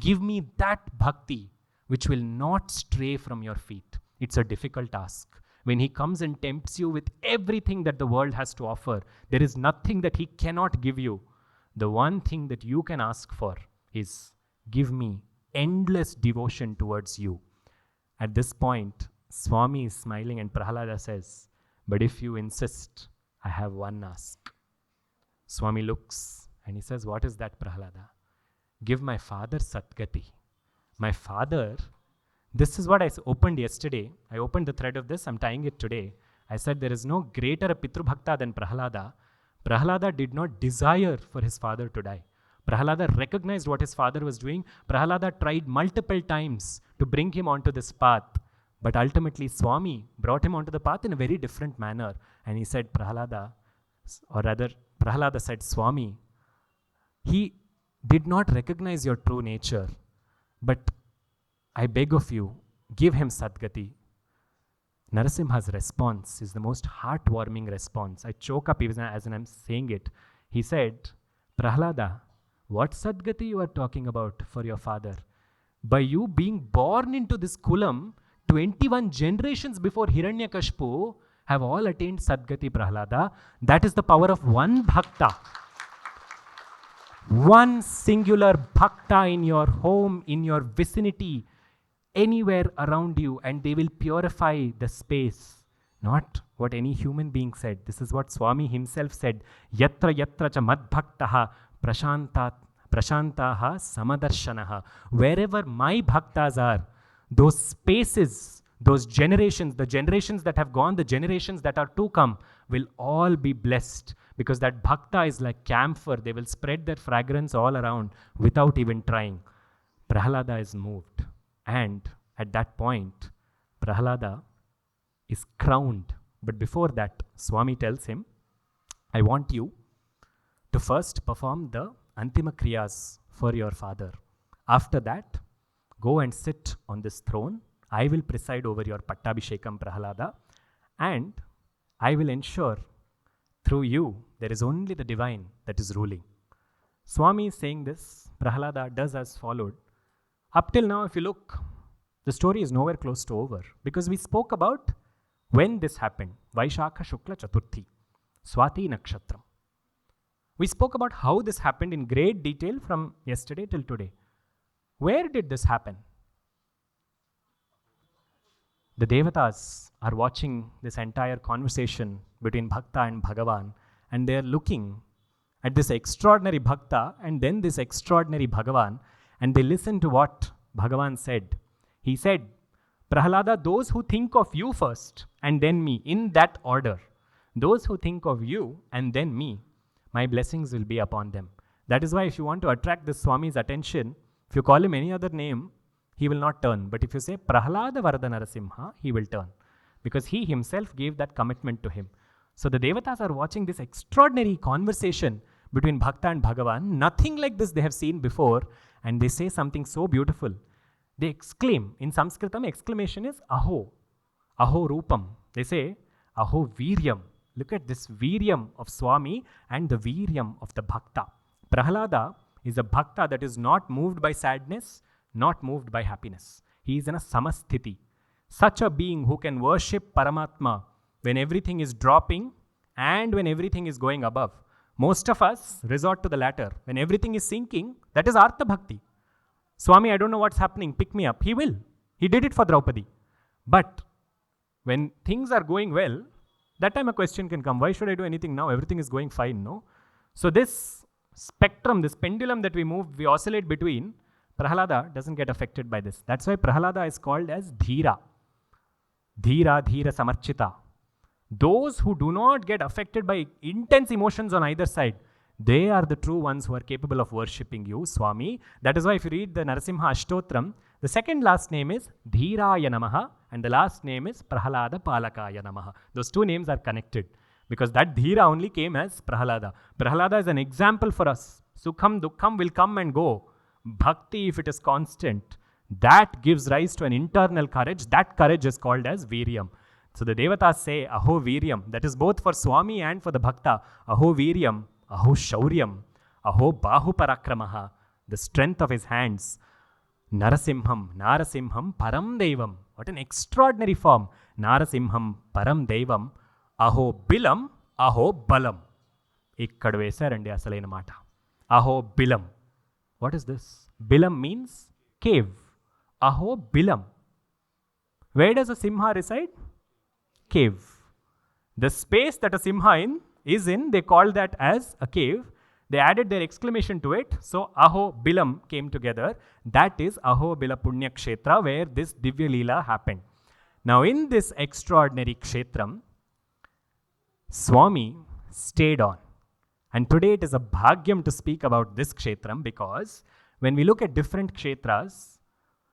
Give me that bhakti which will not stray from your feet. It's a difficult task. When he comes and tempts you with everything that the world has to offer, there is nothing that he cannot give you. The one thing that you can ask for is, give me endless devotion towards you. At this point, Swami is smiling and Prahlada says, but if you insist, I have one ask. Swami looks and he says, what is that, Prahlada? Give my father Satgati. My father, this is what I opened yesterday. I opened the thread of this, I'm tying it today. I said there is no greater Pitru Bhakta than Prahlada. Prahlada did not desire for his father to die. Prahlada recognized what his father was doing. Prahlada tried multiple times to bring him onto this path. But ultimately Swami brought him onto the path in a very different manner. And he said, Prahlada, or rather Prahlada said, Swami, he did not recognize your true nature. But I beg of you, give him Sadgati. Narasimha's response is the most heartwarming response. I choke up even as I'm saying it. He said, Prahlada, what Sadgati you are talking about for your father? By you being born into this kulam, 21 generations before Hiranyakashipu have all attained Sadgati, Prahlada. That is the power of one bhakta. One singular bhakta in your home, in your vicinity, anywhere around you, and they will purify the space. Not what any human being said. This is what Swami himself said. Yatra yatra cha madbhaktaha prashantaha samadarshanaha. Wherever my bhaktas are, those spaces, those generations, the generations that have gone, the generations that are to come, will all be blessed. Because that bhakta is like camphor. They will spread their fragrance all around without even trying. Prahlada is moved. And at that point, Prahlada is crowned. But before that, Swami tells him, I want you to first perform the Antima Kriyas for your father. After that, go and sit on this throne. I will preside over your Pattabhishekam, Prahlada. And I will ensure through you, there is only the divine that is ruling. Swami is saying this. Prahlada does as followed. Up till now, if you look, the story is nowhere close to over. Because we spoke about when this happened. Vaishakha Shukla Chaturthi. Swati Nakshatram. We spoke about how this happened in great detail from yesterday till today. Where did this happen? The devatas are watching this entire conversation between Bhakta and Bhagavan, and they are looking at this extraordinary Bhakta and then this extraordinary Bhagavan, and they listen to what Bhagavan said. He said, Prahlada, those who think of you first and then me, in that order, those who think of you and then me, my blessings will be upon them. That is why if you want to attract this Swami's attention, if you call him any other name, he will not turn. But if you say Prahlada Varada Narasimha, he will turn. Because he himself gave that commitment to him. So the devatas are watching this extraordinary conversation between Bhakta and Bhagavan. Nothing like this they have seen before. And they say something so beautiful. They exclaim. In Samskritam, exclamation is Aho. Aho Rupam. They say Aho Viryam. Look at this Viryam of Swami and the Viryam of the Bhakta. Prahlada is a Bhakta that is not moved by sadness, not moved by happiness. He is in a samasthiti. Such a being who can worship Paramatma when everything is dropping and when everything is going above. Most of us resort to the latter. When everything is sinking, that is Artha Bhakti. Swami, I don't know what's happening, pick me up. He will. He did it for Draupadi. But when things are going well, That time a question can come, why should I do anything now? Everything is going fine, no? So this spectrum, this pendulum that we move, we oscillate between, Prahlada doesn't get affected by this. That's why Prahlada is called as Dhira. Dhira, Dhira Samarchita. Those who do not get affected by intense emotions on either side, they are the true ones who are capable of worshipping you, Swami. That is why if you read the Narasimha Ashtotram, the second last name is Dhiraya Namaha and the last name is Prahlada Palakaya Namaha. Those two names are connected because that Dhira only came as Prahlada. Prahlada is an example for us. Sukham, Dukkham will come and go. Bhakti, if it is constant, that gives rise to an internal courage. That courage is called as Viryam. So the Devatas say, Aho Viryam. That is both for Swami and for the Bhakta. Aho Viryam, Aho Shauryam, Aho Bahu Parakramaha. The strength of his hands. Narasimham, Narasimham, Param Devam. What an extraordinary form. Narasimham, Param Devam. Aho Bilam, Aho Balam. Ikkada vesarandi asalaina mata. Aho Bilam. What is this? Bilam means cave. Aho Bilam. Where does a Simha reside? Cave. The space that a Simha is in, they call that as a cave. They added their exclamation to it. So Aho Bilam came together. That is Aho Bila Punya Kshetra, where this Divya Leela happened. Now in this extraordinary Kshetram, Swami stayed on. And today it is a bhagyam to speak about this Kshetram because when we look at different Kshetras,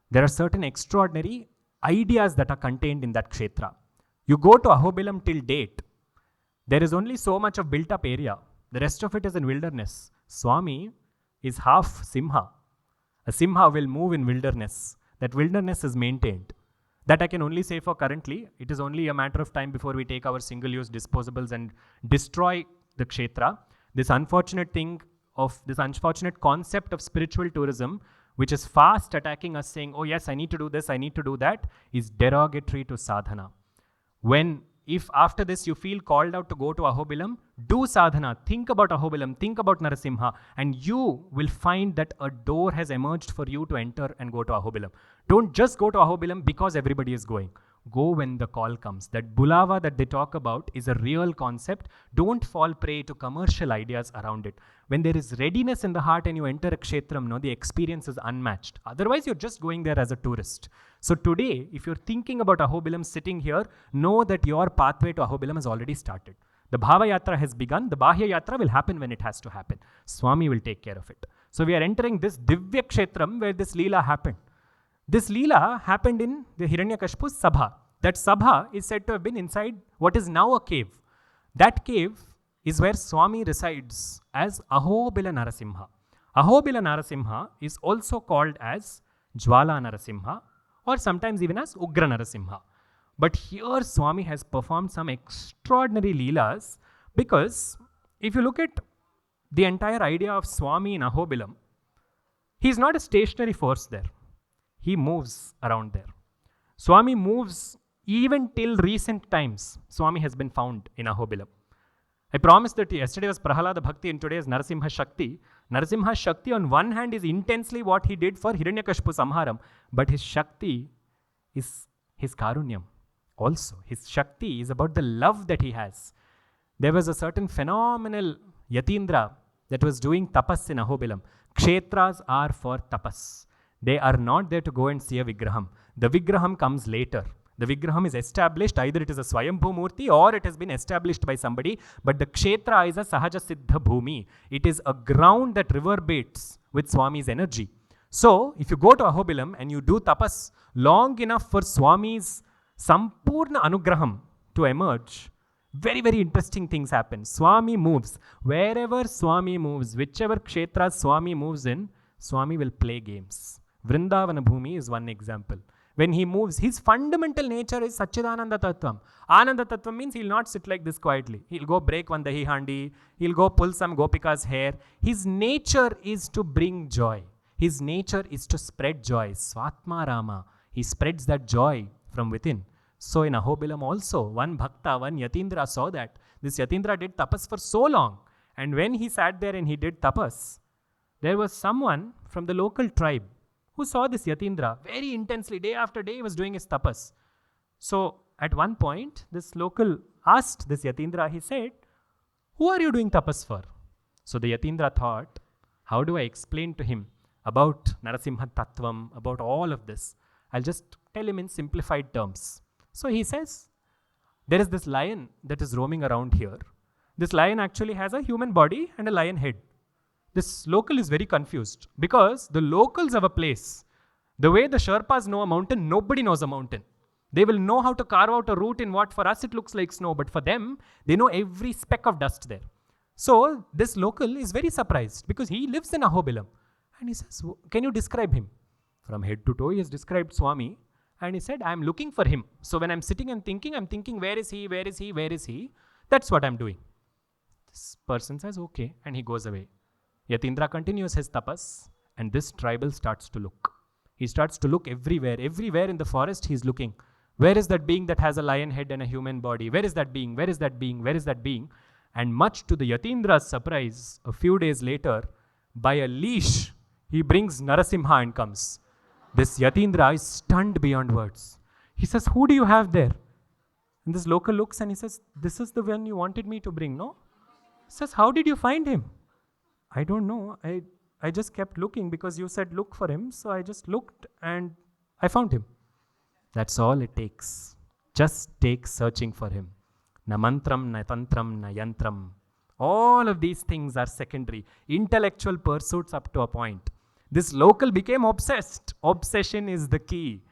there are certain extraordinary ideas that are contained in that Kshetra. You go to Ahobilam till date, there is only so much of built up area. The rest of it is in wilderness. Swami is half Simha. A Simha will move in wilderness. That wilderness is maintained. That I can only say for currently. It is only a matter of time before we take our single-use disposables and destroy the Kshetra. This unfortunate concept of spiritual tourism, which is fast attacking us saying, oh yes, I need to do this, I need to do that, is derogatory to sadhana. If after this you feel called out to go to Ahobilam, do sadhana, think about Ahobilam, think about Narasimha, and you will find that a door has emerged for you to enter and go to Ahobilam. Don't just go to Ahobilam because everybody is going. Go when the call comes. That bulava that they talk about is a real concept. Don't fall prey to commercial ideas around it. When there is readiness in the heart and you enter a kshetram, the experience is unmatched. Otherwise, you're just going there as a tourist. So today, if you're thinking about Ahobilam sitting here, know that your pathway to Ahobilam has already started. The Bhava Yatra has begun. The Bahya Yatra will happen when it has to happen. Swami will take care of it. So we are entering this Divya Kshetram where this Leela happened. This Leela happened in the Hiranyakashipu's Sabha. That Sabha is said to have been inside what is now a cave. That cave is where Swami resides as Ahobila Narasimha. Ahobila Narasimha is also called as Jwala Narasimha or sometimes even as Ugra Narasimha. But here Swami has performed some extraordinary Leelas because if you look at the entire idea of Swami in Ahobilam, he is not a stationary force there. He moves around there. Swami moves even till recent times. Swami has been found in Ahobilam. I promised that yesterday was Prahlada Bhakti and today is Narasimha Shakti. Narasimha Shakti on one hand is intensely what he did for Hiranyakashipu Samharam, but his Shakti is his Karunyam. Also, his Shakti is about the love that he has. There was a certain phenomenal Yatindra that was doing tapas in Ahobilam. Kshetras are for tapas. They are not there to go and see a Vigraham. The Vigraham comes later. The Vigraham is established, either it is a Swayambhu Murti or it has been established by somebody, but the Kshetra is a Sahaja Siddha Bhumi. It is a ground that reverberates with Swami's energy. So, if you go to Ahobilam and you do tapas long enough for Swami's Sampurna Anugraham to emerge, very, very interesting things happen. Swami moves. Wherever Swami moves, whichever Kshetra Swami moves in, Swami will play games. Vrindavana Bhumi is one example. When he moves, his fundamental nature is Satchidananda Tattvam. Ananda Tattvam means he'll not sit like this quietly. He'll go break one dahi handi. He'll go pull some gopika's hair. His nature is to bring joy. His nature is to spread joy. Swatma Rama. He spreads that joy from within. So in Ahobilam also, one Bhakta, one Yatindra saw that. This Yatindra did tapas for so long. And when he sat there and he did tapas, there was someone from the local tribe who saw this Yatindra very intensely, day after day he was doing his tapas. So at one point, this local asked this Yatindra, he said, who are you doing tapas for? So the Yatindra thought, how do I explain to him about Narasimha Tattvam, about all of this? I'll just tell him in simplified terms. So he says, there is this lion that is roaming around here. This lion actually has a human body and a lion head. This local is very confused because the locals of a place, the way the Sherpas know a mountain, nobody knows a mountain. They will know how to carve out a route in what for us it looks like snow, but for them, they know every speck of dust there. So this local is very surprised because he lives in Ahobilam. And he says, can you describe him? From head to toe, he has described Swami. And he said, I'm looking for him. So when I'm sitting and thinking, I'm thinking, where is he, where is he, where is he? That's what I'm doing. This person says, okay, and he goes away. Yatindra continues his tapas, and this tribal starts to look. He starts to look everywhere. Everywhere in the forest, he's looking. Where is that being that has a lion head and a human body? Where is that being? Where is that being? Where is that being? And much to the Yatindra's surprise, a few days later, by a leash, he brings Narasimha and comes. This Yatindra is stunned beyond words. He says, who do you have there? And this local looks and he says, this is the one you wanted me to bring, no? He says, how did you find him? I don't know. I just kept looking because you said look for him. So I just looked and I found him. That's all it takes. Just take searching for him. Na mantram, na tantram, na yantram. All of these things are secondary. Intellectual pursuits up to a point. This local became obsessed. Obsession is the key.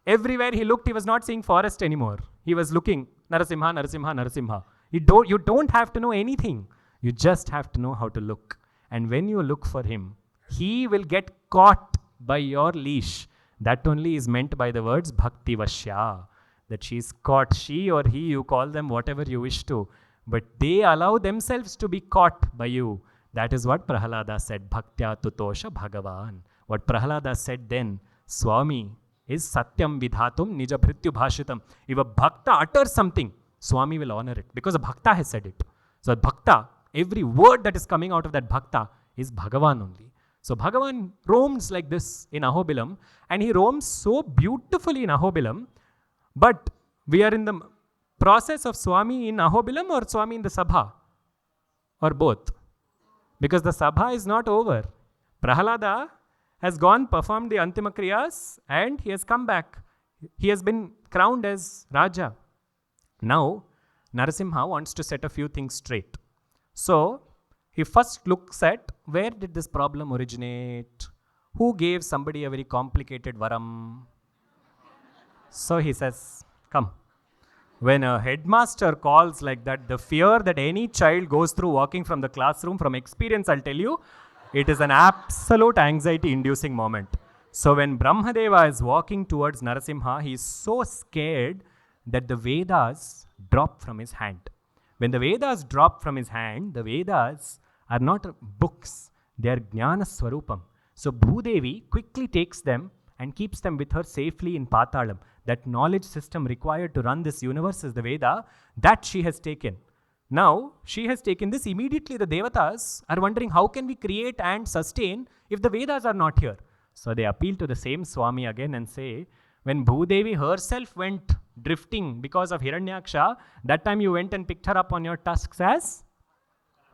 Everywhere he looked, he was not seeing forest anymore. He was looking, Narasimha, Narasimha, Narasimha. You don't have to know anything. You just have to know how to look. And when you look for him, he will get caught by your leash. That only is meant by the words Bhakti Vashya. That she is caught, she or he, you call them whatever you wish to. But they allow themselves to be caught by you. That is what Prahlada said, Bhaktya Tutosha Bhagavan. What Prahlada said then, Swami is Satyam Vidhatum Nija Bhrityu Bhashitam. If a Bhakta utters something, Swami will honor it because a Bhakta has said it. So Bhakta, every word that is coming out of that Bhakta is Bhagavan only. So Bhagavan roams like this in Ahobilam, and he roams so beautifully in Ahobilam, but we are in the process of Swami in Ahobilam or Swami in the Sabha, or both. Because the Sabha is not over. Prahlada has gone, performed the Antima Kriyas, and he has come back. He has been crowned as Raja. Now, Narasimha wants to set a few things straight. So, he first looks at where did this problem originate? Who gave somebody a very complicated varam? So he says, come. When a headmaster calls like that, the fear that any child goes through walking from the classroom, from experience, I'll tell you, it is an absolute anxiety-inducing moment. So when Brahmadeva is walking towards Narasimha, he is so scared that the Vedas drop from his hand. When the Vedas drop from his hand, the Vedas are not books, they are Jnana Swarupam. So Bhudevi quickly takes them and keeps them with her safely in Patalam. That knowledge system required to run this universe is the Veda, that she has taken. Now, she has taken this. Immediately the Devatas are wondering how can we create and sustain if the Vedas are not here. So they appeal to the same Swami again and say, when Bhudevi herself went drifting because of Hiranyaksha, that time you went and picked her up on your tusks as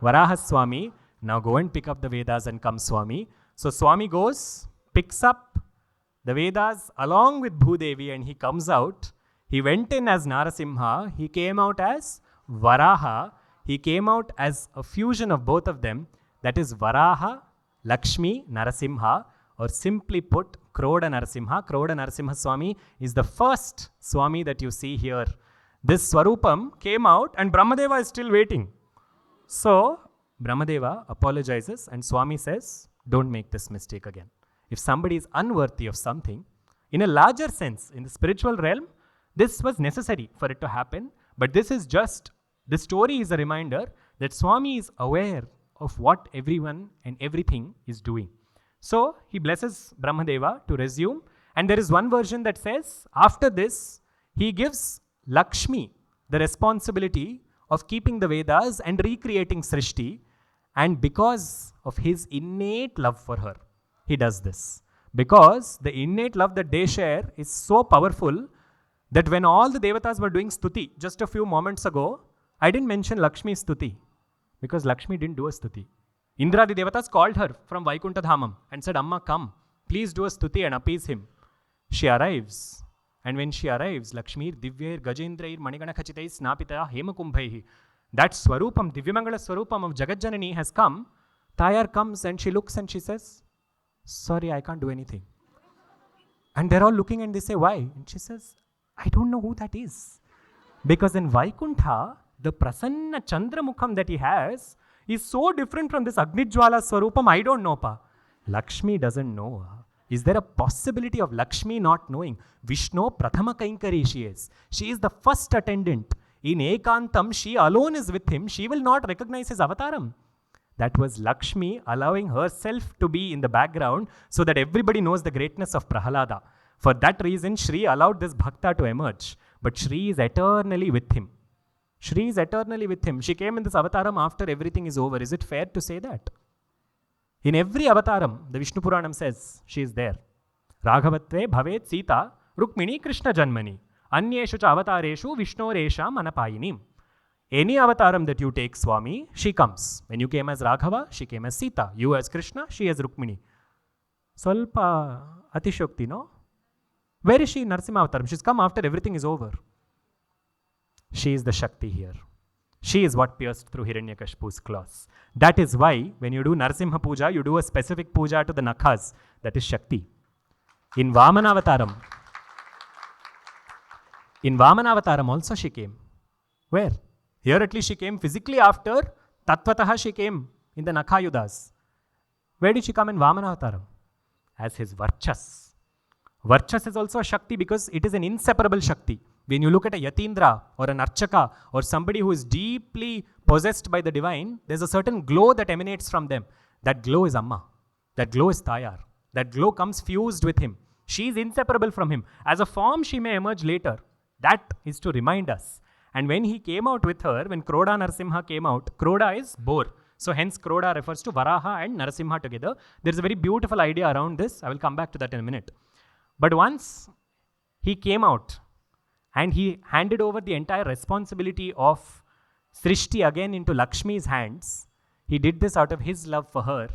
Varaha Swami. Now go and pick up the Vedas and come Swami. So Swami goes, picks up the Vedas along with Bhudevi and he comes out. He went in as Narasimha. He came out as Varaha. He came out as a fusion of both of them. That is Varaha, Lakshmi, Narasimha, or simply put, Kroda Narasimha. Kroda Narasimha Swami is the first Swami that you see here. This Swarupam came out and Brahmadeva is still waiting. So Brahmadeva apologizes and Swami says, don't make this mistake again. If somebody is unworthy of something, in a larger sense, in the spiritual realm, this was necessary for it to happen. But this is just, this story is a reminder that Swami is aware of what everyone and everything is doing. So he blesses Brahmadeva to resume. And there is one version that says, after this, he gives Lakshmi the responsibility of keeping the Vedas and recreating Srishti. And because of his innate love for her, he does this. Because the innate love that they share is so powerful that when all the Devatas were doing stuti just a few moments ago, I didn't mention Lakshmi's stuti because Lakshmi didn't do a stuti. Indradi Devatas called her from Vaikuntha Dhamam and said, Amma, come, please do a stuti and appease him. She arrives. And when she arrives, Lakshmi Divyair Gajendrair Manigana Khachitai Snapita Hemakumbhaihi. That Swarupam, Divyamangala Swarupam of Jagatjanani has come. Tayar comes and she looks and she says, sorry, I can't do anything. And they're all looking and they say, why? And she says, I don't know who that is. Because in Vaikuntha, the Prasanna Chandramukham that he has is so different from this Agnijwala Swarupam, I don't know, pa. Lakshmi doesn't know. Is there a possibility of Lakshmi not knowing? Vishnu Prathama Kainkari she is. She is the first attendant. In Ekantam, she alone is with him. She will not recognize his avataram. That was Lakshmi allowing herself to be in the background so that everybody knows the greatness of Prahlada. For that reason, Shri allowed this bhakta to emerge. But Shri is eternally with him. Shri is eternally with him. She came in this avataram after everything is over. Is it fair to say that? In every avataram, the Vishnu Puranam says, she is there. Raghavatve bhavet Sita Rukmini Krishna Janmani Anyeshu cha avatareshu Vishnoresham Anapayinim. Any avataram that you take, Swami, she comes. When you came as Raghava, she came as Sita. You as Krishna, she as Rukmini. Salpa Atishokti, no? Where is she in Narasimha avataram? She's come after everything is over. She is the Shakti here. She is what pierced through Hiranyakashipu's claws. That is why when you do Narasimha Puja, you do a specific puja to the Nakhas. That is Shakti. In Vamanavataram also she came. Where? Here at least she came physically after Tattvataha she came in the Nakhayudas. Where did she come in Vamanavataram? As his Varchas. Varchas is also a Shakti because it is an inseparable Shakti. When you look at a Yatindra or an Archaka or somebody who is deeply possessed by the divine, there's a certain glow that emanates from them. That glow is Amma. That glow is Tayar. That glow comes fused with him. She is inseparable from him. As a form, she may emerge later. That is to remind us. And when he came out with her, when Kroda Narasimha came out, Kroda is boar. So hence Kroda refers to Varaha and Narasimha together. There is a very beautiful idea around this. I will come back to that in a minute. But once he came out, and he handed over the entire responsibility of Srishti again into Lakshmi's hands. He did this out of his love for her.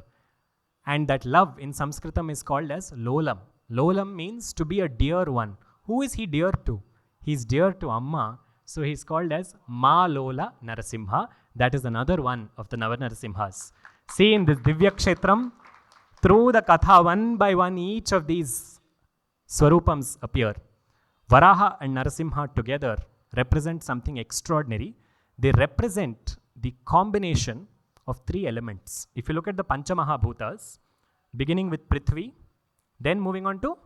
And that love in Samskritam is called as Lolam. Lolam means to be a dear one. Who is he dear to? He's dear to Amma. So he's called as Ma Lola Narasimha. That is another one of the Navanarasimhas. See in this Divya Kshetram, through the Katha, one by one, each of these Swarupams appear. Varaha and Narasimha together represent something extraordinary. They represent the combination of three elements. If you look at the Panchamahabhutas, beginning with Prithvi, then moving on to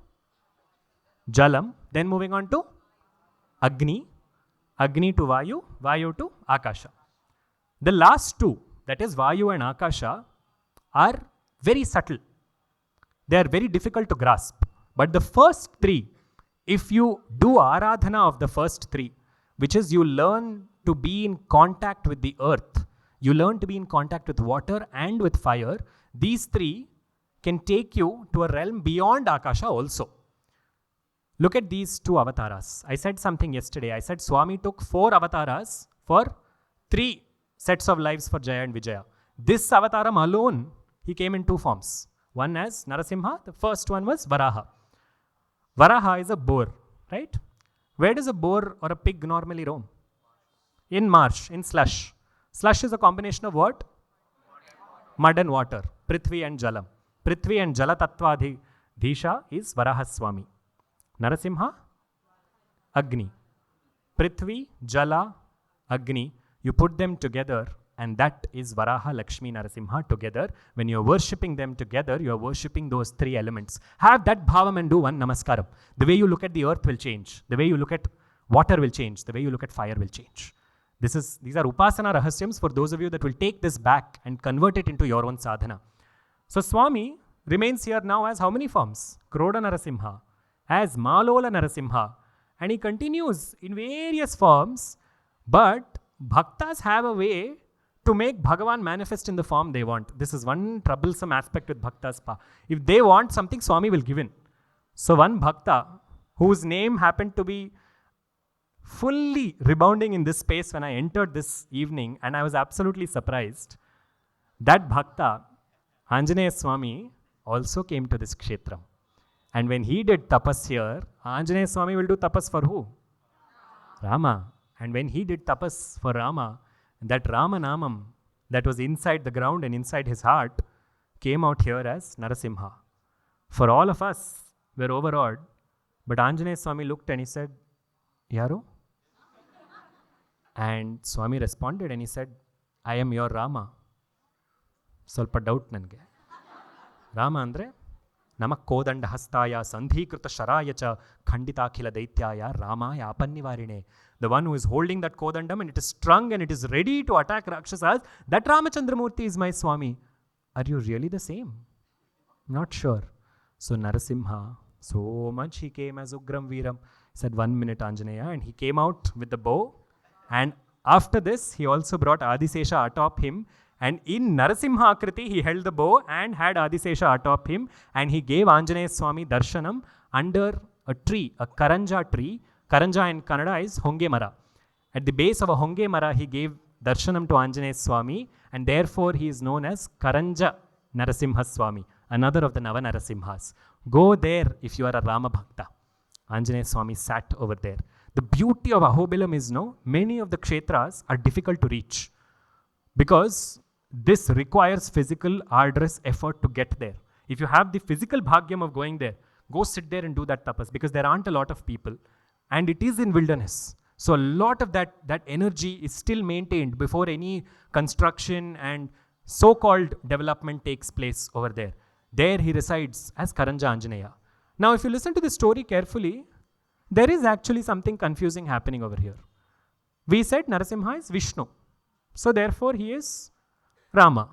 Jalam, then moving on to Agni, Agni to Vayu, Vayu to Akasha. The last two, that is Vayu and Akasha, are very subtle. They are very difficult to grasp. But the first three, if you do Aradhana of the first three, which is you learn to be in contact with the earth, you learn to be in contact with water and with fire, these three can take you to a realm beyond Akasha also. Look at these two avatars. I said something yesterday. I said Swami took 4 avatars for 3 sets of lives for Jaya and Vijaya. This avataram alone, he came in 2 forms. One as Narasimha, the first one was Varaha. Varaha is a boar, right? Where does a boar or a pig normally roam? In marsh, in slush. Slush is a combination of what? Mud and water. Prithvi and Jalam. Prithvi and Jala Tattvadhi Dhisha is Varaha Swami. Narasimha, Agni. Prithvi, Jala, Agni. You put them together and that is Varaha, Lakshmi, Narasimha together. When you're worshipping them together, you're worshipping those 3 elements. Have that bhavam and do one namaskaram. The way you look at the earth will change. The way you look at water will change. The way you look at fire will change. These are Upasana Rahasyams for those of you that will take this back and convert it into your own sadhana. So Swami remains here now as how many forms? Kroda Narasimha, as Malola Narasimha. And he continues in various forms, but Bhaktas have a way to make Bhagavan manifest in the form they want. This is one troublesome aspect with Bhaktas. If they want something, Swami will give in. So one Bhakta, whose name happened to be fully rebounding in this space when I entered this evening, and I was absolutely surprised. That Bhakta, Anjaneya Swami, also came to this Kshetram. And when he did tapas here, Anjaneya Swami will do tapas for who? Rama. And when he did tapas for Rama, that Rama Namam that was inside the ground and inside his heart came out here as Narasimha. For all of us, we're overawed. But Anjaneya Swami looked and he said, Yaru? And Swami responded and he said, I am your Rama. ಸ್ವಲ್ಪ doubt ನನಗೆ. ರಾಮ ಅಂದರೆ ನಮ ಕೋದಂಡ ಹಸ್ತಾಯ ಸಂಧೀಕೃತ ಶರಾಯ ಚ ಖಂಡಿತಾಖಿಲ ದೈತ್ಯಾಯ ರಾಮಾಯ ಅಪನ್ನಿವಾರಿಣೆ. The one who is holding that kodandam and it is strung and it is ready to attack Rakshasas, that Ramachandramurti is my Swami. Are you really the same? Not sure. So Narasimha, so much he came as Ugram Veeram. He said, 1 minute Anjaneya, and he came out with the bow. And after this, he also brought Adisesha atop him. And in Narasimha Akriti, he held the bow and had Adisesha atop him. And he gave Anjaneya Swami darshanam under a tree, a Karanja tree. Karanja in Kannada is Honge Mara. At the base of a Honge Mara, he gave darshanam to Anjaneya Swami. And therefore, he is known as Karanja Narasimha Swami, another of the Nava Narasimhas. Go there if you are a Rama Bhakta. Anjaneya Swami sat over there. The beauty of Ahobilam is, many of the kshetras are difficult to reach because this requires physical arduous effort to get there. If you have the physical bhagyam of going there, go sit there and do that tapas because there aren't a lot of people and it is in wilderness. So a lot of that energy is still maintained before any construction and so-called development takes place over there. There he resides as Karanja Anjaneya. Now if you listen to the story carefully, there is actually something confusing happening over here. We said Narasimha is Vishnu. So therefore he is Rama.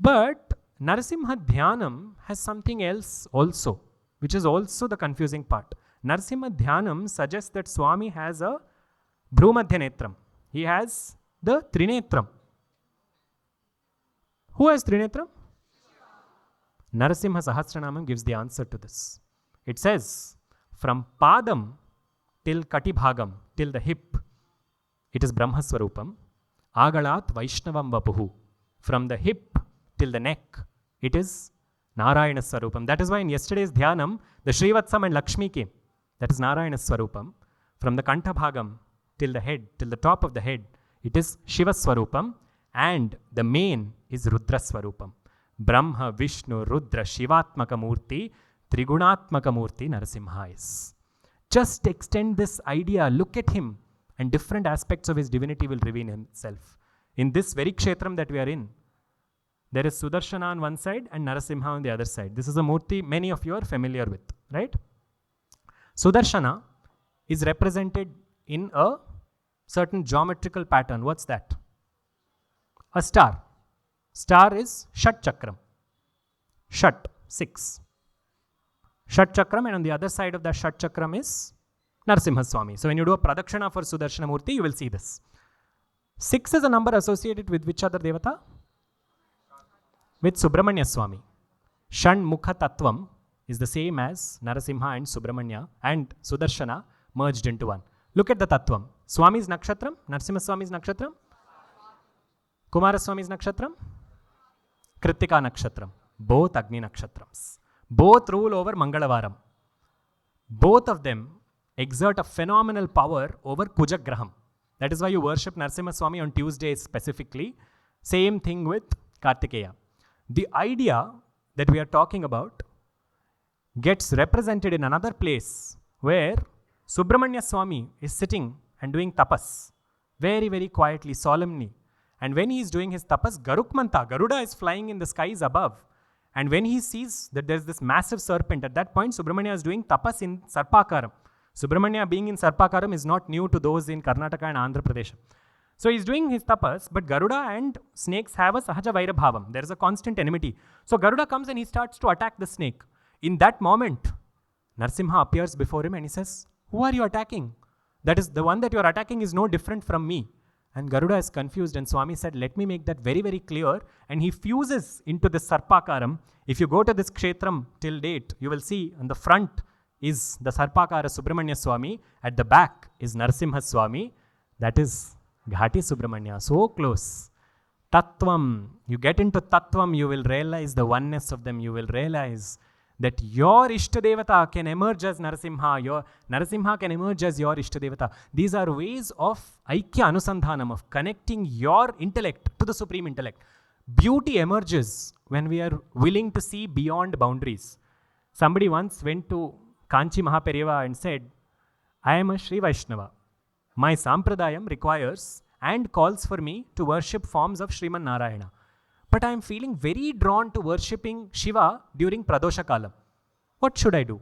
But Narasimha Dhyanam has something else also, which is also the confusing part. Narasimha Dhyanam suggests that Swami has a Bhrumadhya Netram. He has the Trinetram. Who has Trinetram? Narasimha Sahasranamam gives the answer to this. It says, from Padam till Katibhagam, till the hip, it is Brahma Swarupam. Agalat Vaishnavam Vapuhu. From the hip till the neck, it is Narayana Swarupam. That is why in yesterday's Dhyanam, the Srivatsam and Lakshmi came. That is Narayana Swarupam. From the Kantha Bhagam till the head, till the top of the head, it is Shiva Swarupam. And the main is Rudra Swarupam. Brahma, Vishnu, Rudra, Shivatmaka Murti, Trigunatmaka Murti Narasimha is. Just extend this idea, look at him, and different aspects of his divinity will reveal himself. In this very kshetram that we are in, there is Sudarshana on one side and Narasimha on the other side. This is a murti many of you are familiar with, right? Sudarshana is represented in a certain geometrical pattern. What's that? A star. Star is Shat Chakram. Shat, 6. Shat Chakram, and on the other side of that Shat Chakram is Narasimha Swami. So when you do a Pradakshana for Sudarshana Murti, you will see this. 6 is a number associated with which other Devata? With Subramanya Swami. Shan Mukha Tattvam is the same as Narasimha and Subramanya and Sudarshana merged into one. Look at the Tattvam. Swami's Nakshatram, Narasimha Swami's Nakshatram, Kumara Swami's Nakshatram, Kritika Nakshatram. Both Agni Nakshatrams. Both rule over Mangalavaram. Both of them exert a phenomenal power over Kujagraham. That is why you worship Narasimha Swami on Tuesdays specifically. Same thing with Kartikeya. The idea that we are talking about gets represented in another place where Subramanya Swami is sitting and doing tapas very, very quietly, solemnly. And when he is doing his tapas, Garukmanta, Garuda is flying in the skies above. And when he sees that there is this massive serpent, at that point Subramanya is doing tapas in Sarpakaram. Subramanya being in Sarpakaram is not new to those in Karnataka and Andhra Pradesh. So he's doing his tapas, but Garuda and snakes have a Sahaja Vaira Bhavam. There is a constant enmity. So Garuda comes and he starts to attack the snake. In that moment, Narasimha appears before him and he says, who are you attacking? That is, the one that you are attacking is no different from me. And Garuda is confused and Swami said, let me make that very, very clear. And he fuses into this Sarpakaram. If you go to this Kshetram till date, you will see on the front is the Sarpakara Subramanya Swami. At the back is Narasimha Swami. That is Ghati Subramanya. So close. Tattvam. You get into Tattvam, you will realize the oneness of them. You will realize that your Ishtadevata can emerge as Narasimha. Your Narasimha can emerge as your Ishtadevata. These are ways of Aikya Anusandhanam, of connecting your intellect to the Supreme Intellect. Beauty emerges when we are willing to see beyond boundaries. Somebody once went to Kanchi Mahaperiyava and said, I am a Sri Vaishnava. My Sampradayam requires and calls for me to worship forms of Sriman Narayana. But I am feeling very drawn to worshipping Shiva during Pradosha Kalam. What should I do?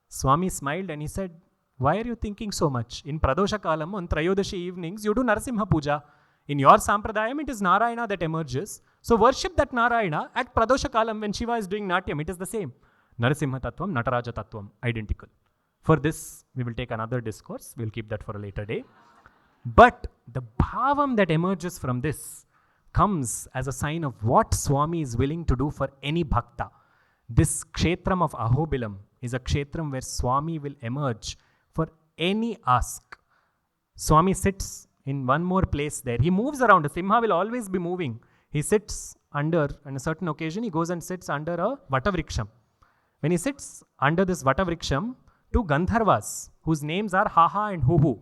Swami smiled and he said, why are you thinking so much? In Pradosha Kalam, on Trayodashi evenings, you do Narasimha Puja. In your Sampradayam, it is Narayana that emerges. So worship that Narayana at Pradosha Kalam when Shiva is doing Natyam. It is the same. Narasimha Tattvam, Nataraja Tattvam, identical. For this, we will take another discourse. We'll keep that for a later day. But the bhavam that emerges from this comes as a sign of what Swami is willing to do for any bhakta. This kshetram of Ahobilam is a kshetram where Swami will emerge for any ask. Swami sits in one more place there. He moves around. The Simha will always be moving. He sits under, on a certain occasion, he goes and sits under a Vatavriksham. When he sits under this Vatavriksham, two Gandharvas, whose names are Haha and Huhu,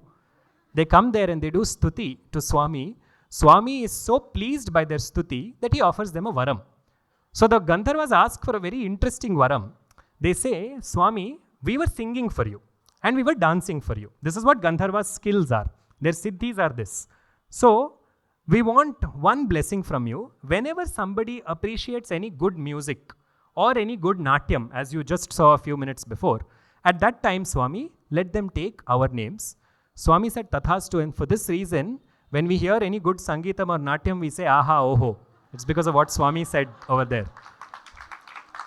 they come there and they do stuti to Swami. Swami is so pleased by their stuti that he offers them a varam. So the Gandharvas ask for a very interesting varam. They say, Swami, we were singing for you and we were dancing for you. This is what Gandharva's skills are. Their siddhis are this. So we want one blessing from you. Whenever somebody appreciates any good music or any good natyam, as you just saw a few minutes before, at that time, Swami, let them take our names. Swami said, Tathastu, and for this reason, when we hear any good Sangeetam or Natyam, we say, Aha, Oho. It's because of what Swami said over there.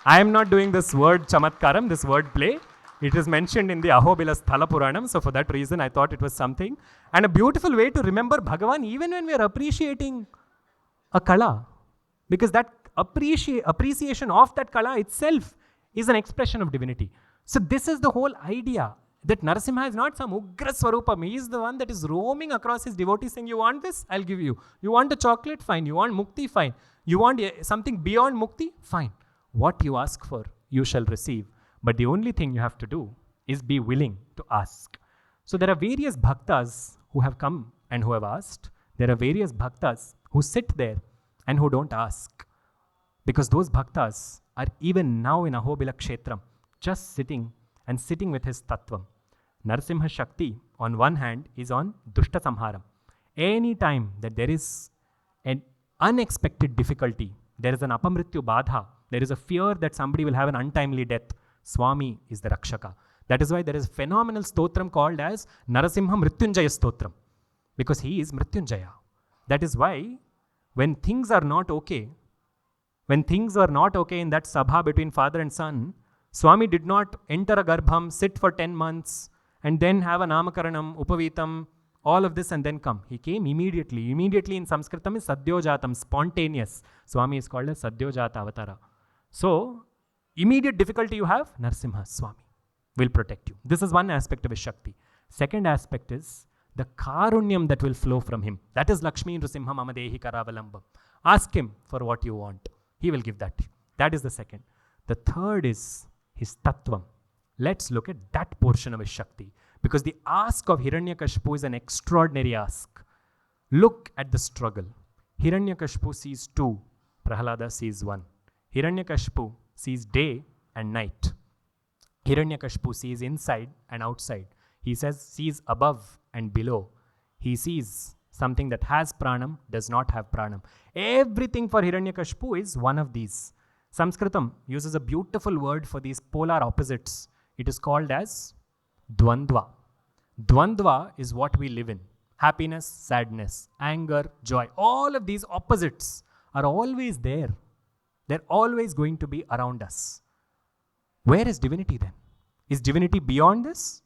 I am not doing this word Chamatkaram, this word play. It is mentioned in the Ahobila Sthala Puranam, so for that reason, I thought it was something. And a beautiful way to remember Bhagavan, even when we are appreciating a kala. Because that appreciation of that kala itself is an expression of divinity. So this is the whole idea. That Narasimha is not some Ugra Swarupam. He is the one that is roaming across his devotees saying, you want this? I'll give you. You want a chocolate? Fine. You want Mukti? Fine. You want something beyond Mukti? Fine. What you ask for, you shall receive. But the only thing you have to do is be willing to ask. So there are various bhaktas who have come and who have asked. There are various bhaktas who sit there and who don't ask. Because those bhaktas are even now in Ahobila Kshetram, just sitting with his tattvam. Narasimha Shakti, on one hand, is on Dushta Samharam. Any time that there is an unexpected difficulty, there is an apamrityu badha, there is a fear that somebody will have an untimely death, Swami is the Rakshaka. That is why there is a phenomenal stotram called as Narasimha Mrityunjaya Stotram, because he is Mrityunjaya. That is why when things are not okay, in that sabha between father and son, Swami did not enter a garbham, sit for 10 months, and then have a namakaranam, upavitam, all of this and then come. He came immediately. Immediately in Samskritam is sadhyojatam, spontaneous. Swami is called as sadhyojata avatara. So, immediate difficulty you have, Narasimha Swami will protect you. This is one aspect of his Shakti. Second aspect is the karunyam that will flow from him. That is Lakshmi Nrsimha Mamadehi Karavalambam. Ask him for what you want. He will give that to you. That is the second. The third is his tattvam. Let's look at that portion of his Shakti. Because the ask of Hiranyakashipu is an extraordinary ask. Look at the struggle. Hiranyakashipu sees two. Prahlada sees one. Hiranyakashipu sees day and night. Hiranyakashipu sees inside and outside. He sees above and below. He sees something that has pranam, does not have pranam. Everything for Hiranyakashipu is one of these. Samskritam uses a beautiful word for these polar opposites. It is called as dvandva. Dvandva is what we live in. Happiness, sadness, anger, joy. All of these opposites are always there. They're always going to be around us. Where is divinity then? Is divinity beyond this?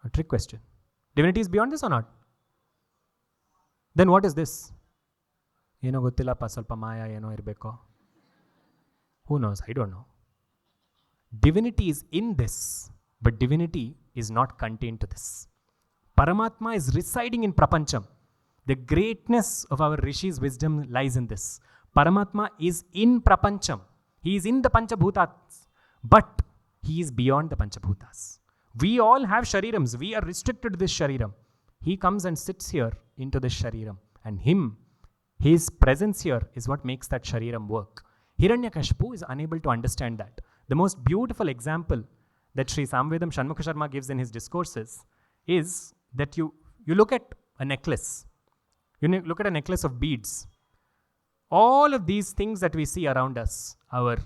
A trick question. Divinity is beyond this or not? Then what is this? Eno gottilla pa ಸ್ವಲ್ಪ ಮಾಯ ಏನೋ ಇರಬೇಕು. Who knows? I don't know. Divinity is in this, but divinity is not contained to this. Paramatma is residing in Prapancham. The greatness of our Rishi's wisdom lies in this. Paramatma is in Prapancham. He is in the Panchabhutas, but he is beyond the Panchabhutas. We all have sharirams. We are restricted to this shariram. He comes and sits here into this shariram. And his presence here is what makes that shariram work. Hiranyakashipu is unable to understand that. The most beautiful example that Sri Samvedam Shanmukha Sharma gives in his discourses is that you look at a necklace. You look at a necklace of beads. All of these things that we see around us, our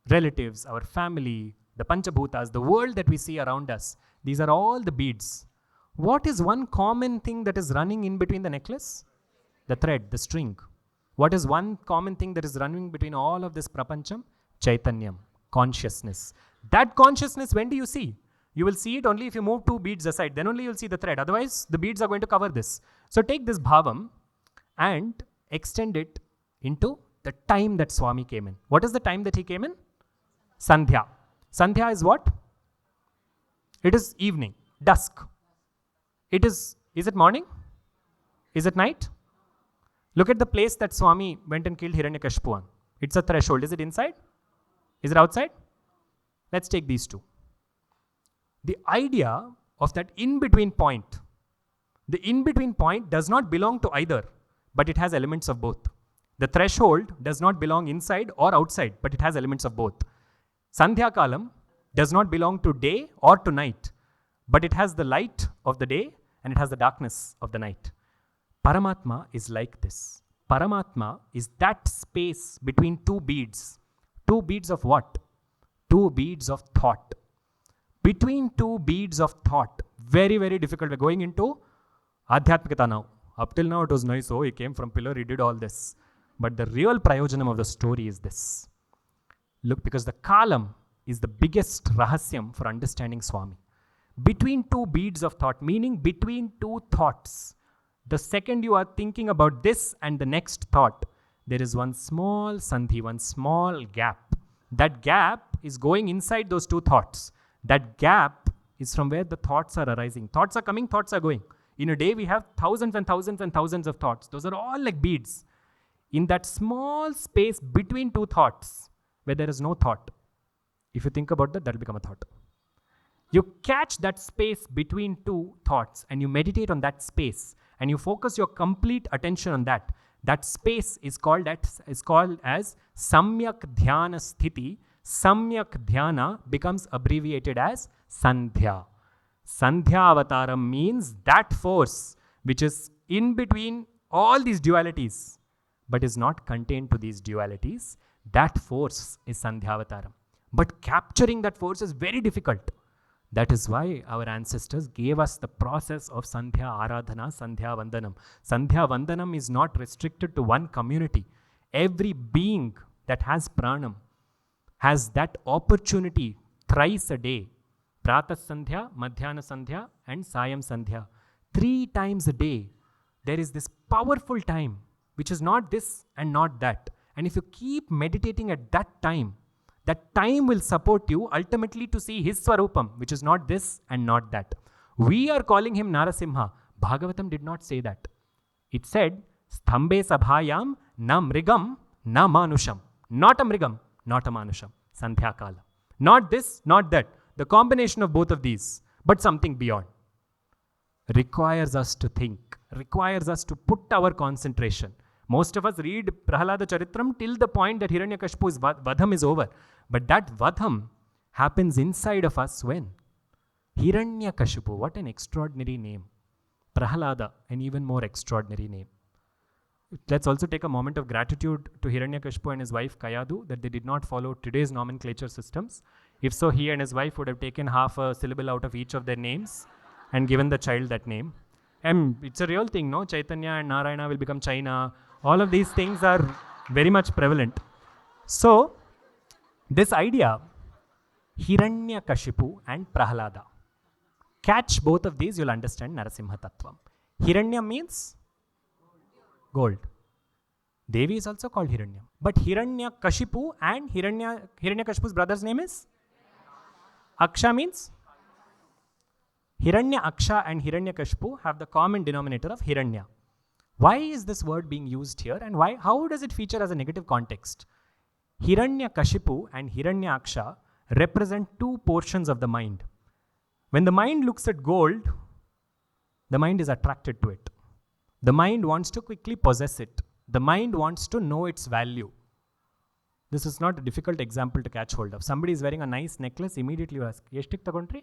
relatives, our family, the Panchabhutas, the world that we see around us, these are all the beads. What is one common thing that is running in between the necklace? The thread, the string. What is one common thing that is running between all of this Prapancham? Chaitanyam, consciousness. That consciousness, when do you see? You will see it only if you move two beads aside. Then only you will see the thread. Otherwise, the beads are going to cover this. So take this bhavam and extend it into the time that Swami came in. What is the time that he came in? Sandhya. Sandhya is what? It is evening, dusk. Is it morning? Is it night? Look at the place that Swami went and killed Hiranyakashipu on. It's a threshold. Is it inside? Is it outside? Let's take these two. The idea of that in-between point, the in-between point does not belong to either, but it has elements of both. The threshold does not belong inside or outside, but it has elements of both. Sandhya Kalam does not belong to day or to night, but it has the light of the day and it has the darkness of the night. Paramatma is like this. Paramatma is that space between two beads. Two beads of what? Two beads of thought. Between two beads of thought. Very, very difficult. We're going into Adhyatmikata now. Up till now it was nice. Oh, he came from pillar, he did all this. But the real prayojanam of the story is this. Look, because the kalam is the biggest rahasyam for understanding Swami. Between two beads of thought, meaning between two thoughts. The second you are thinking about this and the next thought, there is one small sandhi, one small gap. That gap is going inside those two thoughts. That gap is from where the thoughts are arising. Thoughts are coming, thoughts are going. In a day, we have thousands and thousands and thousands of thoughts. Those are all like beads. In that small space between two thoughts, where there is no thought, if you think about that, that will become a thought. You catch that space between two thoughts and you meditate on that space and you focus your complete attention on that. That space is called as Samyak Dhyana Sthiti. Samyak Dhyana becomes abbreviated as Sandhya. Sandhya Avataram means that force which is in between all these dualities but is not contained to these dualities. That force is Sandhya Avataram. But capturing that force is very difficult. That is why our ancestors gave us the process of Sandhya Aradhana, Sandhya Vandanam. Sandhya Vandanam is not restricted to one community. Every being that has pranam has that opportunity thrice a day. Pratas Sandhya, Madhyana Sandhya and Sayam Sandhya. 3 times a day. There is this powerful time which is not this and not that. And if you keep meditating at that time will support you ultimately to see his Swarupam, which is not this and not that. We are calling him Narasimha. Bhagavatam did not say that. It said, Sthambe Sabhayam na mrigam na manusham. Not a mrigam, not a manusham. Sandhya Kala. Not this, not that. The combination of both of these, but something beyond. Requires us to think, requires us to put our concentration. Most of us read Prahlada Charitram till the point that Hiranyakashipu's vadham is over. But that vadham happens inside of us when? Hiranyakashipu, what an extraordinary name. Prahlada, an even more extraordinary name. Let's also take a moment of gratitude to Hiranyakashipu and his wife Kayadu that they did not follow today's nomenclature systems. If so, he and his wife would have taken half a syllable out of each of their names and given the child that name. And it's a real thing, no? Chaitanya and Narayana will become China. All of these things are very much prevalent. So, this idea, Hiranyakashipu and Prahlada. Catch both of these, you'll understand Narasimha Tattvam. Hiranya means gold. Devi is also called Hiranya. But Hiranyakashipu and Hiranyakashipu's brother's name is Aksha means? Hiranya Aksha and Hiranyakashipu have the common denominator of Hiranya. Why is this word being used here, and why? How does it feature as a negative context? Hiranyakashipu and Hiranyaksha represent two portions of the mind. When the mind looks at gold, the mind is attracted to it. The mind wants to quickly possess it. The mind wants to know its value. This is not a difficult example to catch hold of. Somebody is wearing a nice necklace, immediately you ask, "Eshtik tagontri?"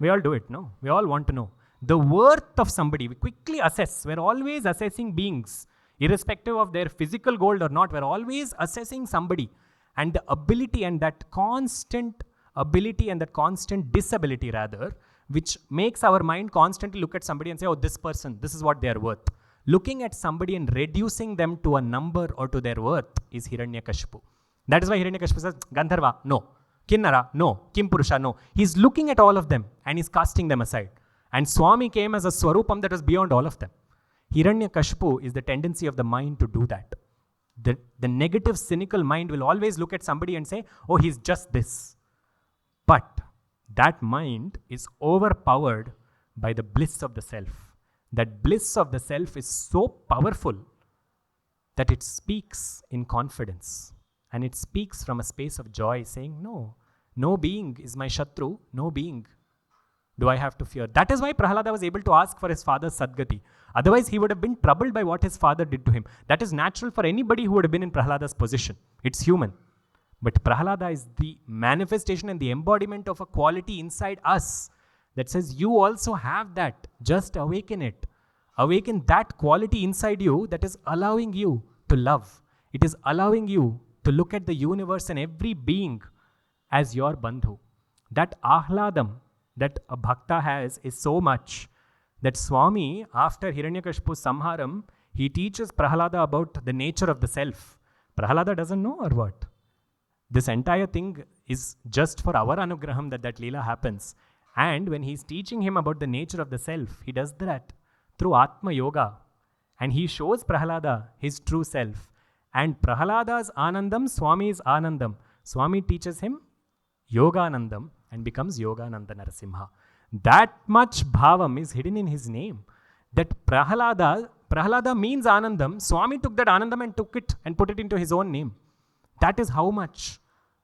We all do it, no? We all want to know. The worth of somebody, we quickly assess. We're always assessing beings. Irrespective of their physical gold or not, we're always assessing somebody. And the ability and that constant ability and that constant disability rather, which makes our mind constantly look at somebody and say, oh, this person, this is what they are worth. Looking at somebody and reducing them to a number or to their worth is Hiranyakashipu. That is why Hiranyakashipu says, Gandharva, no. Kinnara, no. Kimpurusha, no. He's looking at all of them and he's casting them aside. And Swami came as a Swarupam that was beyond all of them. Hiranyakashipu is the tendency of the mind to do that. The negative, cynical mind will always look at somebody and say, oh, he's just this. But that mind is overpowered by the bliss of the self. That bliss of the self is so powerful that it speaks in confidence. And it speaks from a space of joy, saying, no being is my Shatru, no being do I have to fear. That is why Prahlada was able to ask for his father's Sadgati. Otherwise, he would have been troubled by what his father did to him. That is natural for anybody who would have been in Prahlada's position. It's human. But Prahlada is the manifestation and the embodiment of a quality inside us that says, you also have that. Just awaken it. Awaken that quality inside you that is allowing you to love. It is allowing you to look at the universe and every being as your bandhu. That ahladam that a bhakta has is so much that Swami, after Hiranyakashipu's samharam, he teaches Prahlada about the nature of the self. Prahlada doesn't know or what? This entire thing is just for our anugraham that Leela happens. And when he's teaching him about the nature of the self, he does that through Atma Yoga. And he shows Prahlada his true self. And Prahlada's Anandam, Swami's Anandam. Swami teaches him Yoganandam and becomes Yogananda Narasimha. That much bhavam is hidden in his name. That Prahlada means Anandam. Swami took that Anandam and took it and put it into his own name. That is how much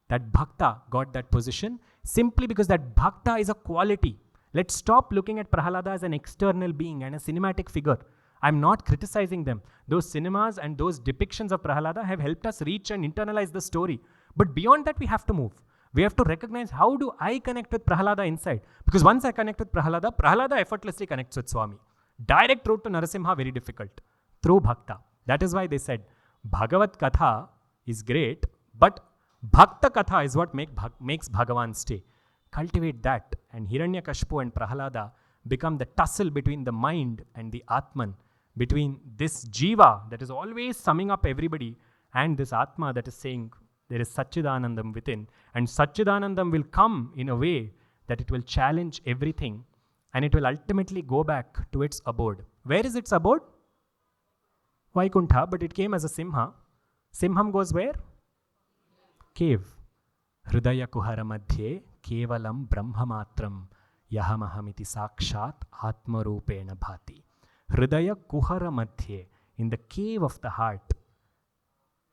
that bhakta got that position, simply because that bhakta is a quality. Let's stop looking at Prahlada as an external being and a cinematic figure. I'm not criticizing them. Those cinemas and those depictions of Prahlada have helped us reach and internalize the story. But beyond that, we have to move. We have to recognize, how do I connect with Prahlada inside? Because once I connect with Prahlada, Prahlada effortlessly connects with Swami. Direct route to Narasimha, very difficult. Through Bhakta. That is why they said, Bhagavat Katha is great, but Bhakta Katha is what makes Bhagavan stay. Cultivate that, and Hiranyakashipu and Prahlada become the tussle between the mind and the Atman, between this Jiva that is always summing up everybody and this Atma that is saying there is Satchidanandam within. And Satchidanandam will come in a way that it will challenge everything and it will ultimately go back to its abode. Where is its abode? Vaikuntha, but it came as a Simha. Simham goes where? Cave. Hridaya kuhara madhye kevalam brahmamatram yahamahamiti sakshat atmarupena bhati. Hridaya kuhara madhye, in the cave of the heart.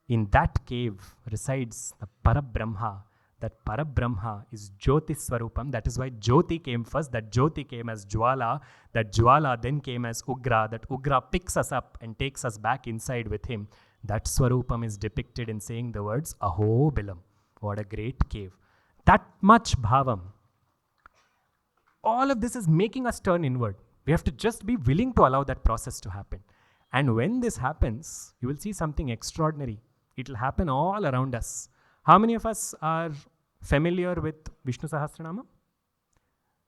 In that cave resides the Parabrahma. That Parabrahma is Jyoti Swarupam. That is why Jyoti came first. That Jyoti came as Jwala. That Jwala then came as Ugra. That Ugra picks us up and takes us back inside with him. That Swarupam is depicted in saying the words Aho Bilam. What a great cave. That much bhavam. All of this is making us turn inward. We have to just be willing to allow that process to happen. And when this happens, you will see something extraordinary. It will happen all around us. How many of us are familiar with Vishnu Sahasranama?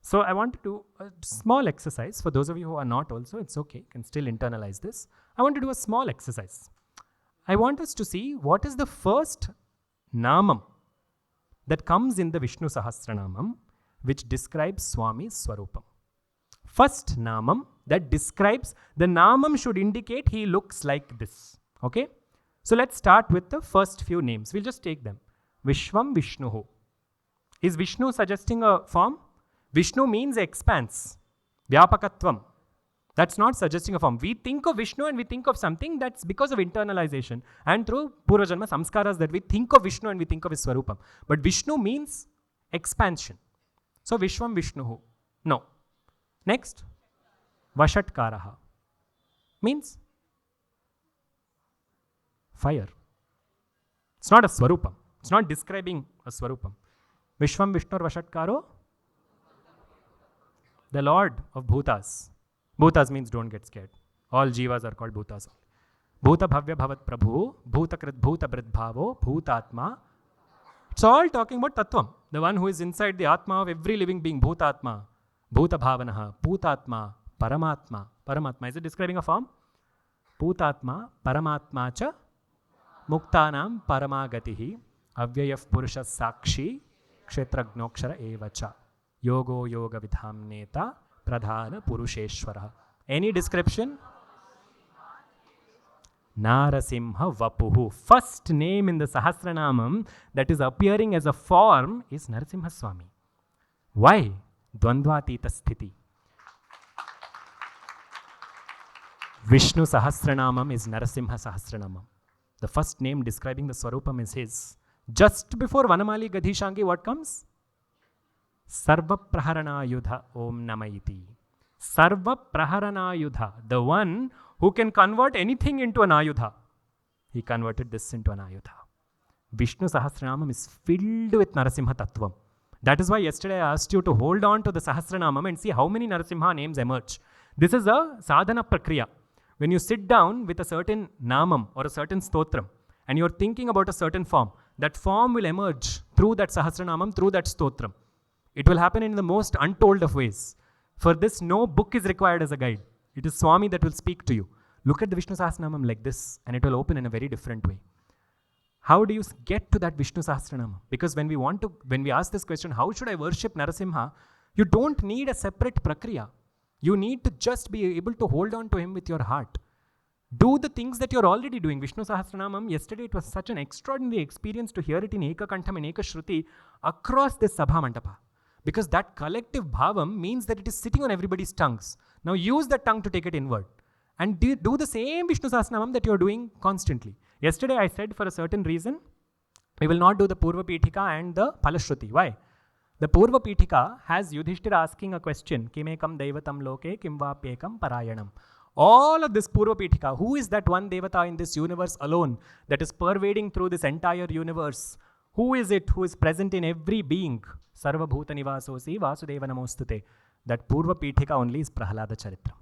So I want to do a small exercise. For those of you who are not also, it's okay. You can still internalize this. I want to do a small exercise. I want us to see what is the first namam that comes in the Vishnu Sahasranamam which describes Swami's Swarupam. First namam that describes, the namam should indicate he looks like this. Okay? So let's start with the first few names. We'll just take them. Vishwam Vishnuhu. Is Vishnu suggesting a form? Vishnu means expanse, vyapakatvam. That's not suggesting a form. We think of Vishnu and we think of something that's because of internalization and through Purvajanma samskaras that we think of Vishnu and we think of his Swarupam. But Vishnu means expansion. So Vishwam Vishnuhu. No. Next. Vashatkaraha. Means fire. It's not a Swarupam. It's not describing a Swarupam. Vishwam Vishnur Vashatkaro. The Lord of Bhutas. Bhutas means don't get scared. All jivas are called Bhutas. Bhuta Bhavya Bhavat Prabhu, Bhuta Krit Bhuta Bridbhavo, Bhutatma. It's all talking about Tattvam. The one who is inside the Atma of every living being. Bhutatma, Bhuta Bhavanaha, Bhutatma, Paramatma. Paramatma. Is it describing a form? Bhutatma, Paramatma cha, Muktanam Paramagatihi, Avyayaf Purusha Sakshi, Kshetragnokshara Evacha. Yogo Yoga Vidham Neta, Pradhana Purusheshwara. Any description? Narasimha Vapuhu. First name in the Sahasranamam that is appearing as a form is Narasimha Swami. Why? Dvandvatita Sthiti. Vishnu Sahasranamam is Narasimha Sahasranamam. The first name describing the Swarupam is his. Just before Vanamali Gadhishangi, what comes? Sarva Praharana Yudha Om Namaiti. Sarva Praharana Yudha. The one who can convert anything into an Ayudha. He converted this into an Ayudha. Vishnu Sahasranamam is filled with Narasimha Tattvam. That is why yesterday I asked you to hold on to the Sahasranamam and see how many Narasimha names emerge. This is a sadhana prakriya. When you sit down with a certain namam or a certain stotram and you're thinking about a certain form, that form will emerge through that Sahasranamam, through that stotram. It will happen in the most untold of ways. For this, no book is required as a guide. It is Swami that will speak to you. Look at the Vishnu Sahasranamam like this and it will open in a very different way. How do you get to that Vishnu Sahasranamam? Because when we ask this question, how should I worship Narasimha? You don't need a separate prakriya. You need to just be able to hold on to him with your heart. Do the things that you're already doing. Vishnu Sahasranamam, yesterday it was such an extraordinary experience to hear it in Eka Kantham and Eka Shruti across this Sabha Mandapa. Because that collective bhavam means that it is sitting on everybody's tongues. Now use that tongue to take it inward. And do the same Vishnu Sahasranamam that you're doing constantly. Yesterday I said for a certain reason, we will not do the Purva Pitika and the Palashruti. Why? The Purva Pitika has Yudhishthira asking a question, Kimekam Devatam Loke Kimvapyekam Parayanam. All of this Purva Pitika, who is that one Devata in this universe alone that is pervading through this entire universe? Who is it who is present in every being? Sarva Bhuta Nivasosi Vasudeva Namostute. That Purva Pitika only is Prahlada Charitram.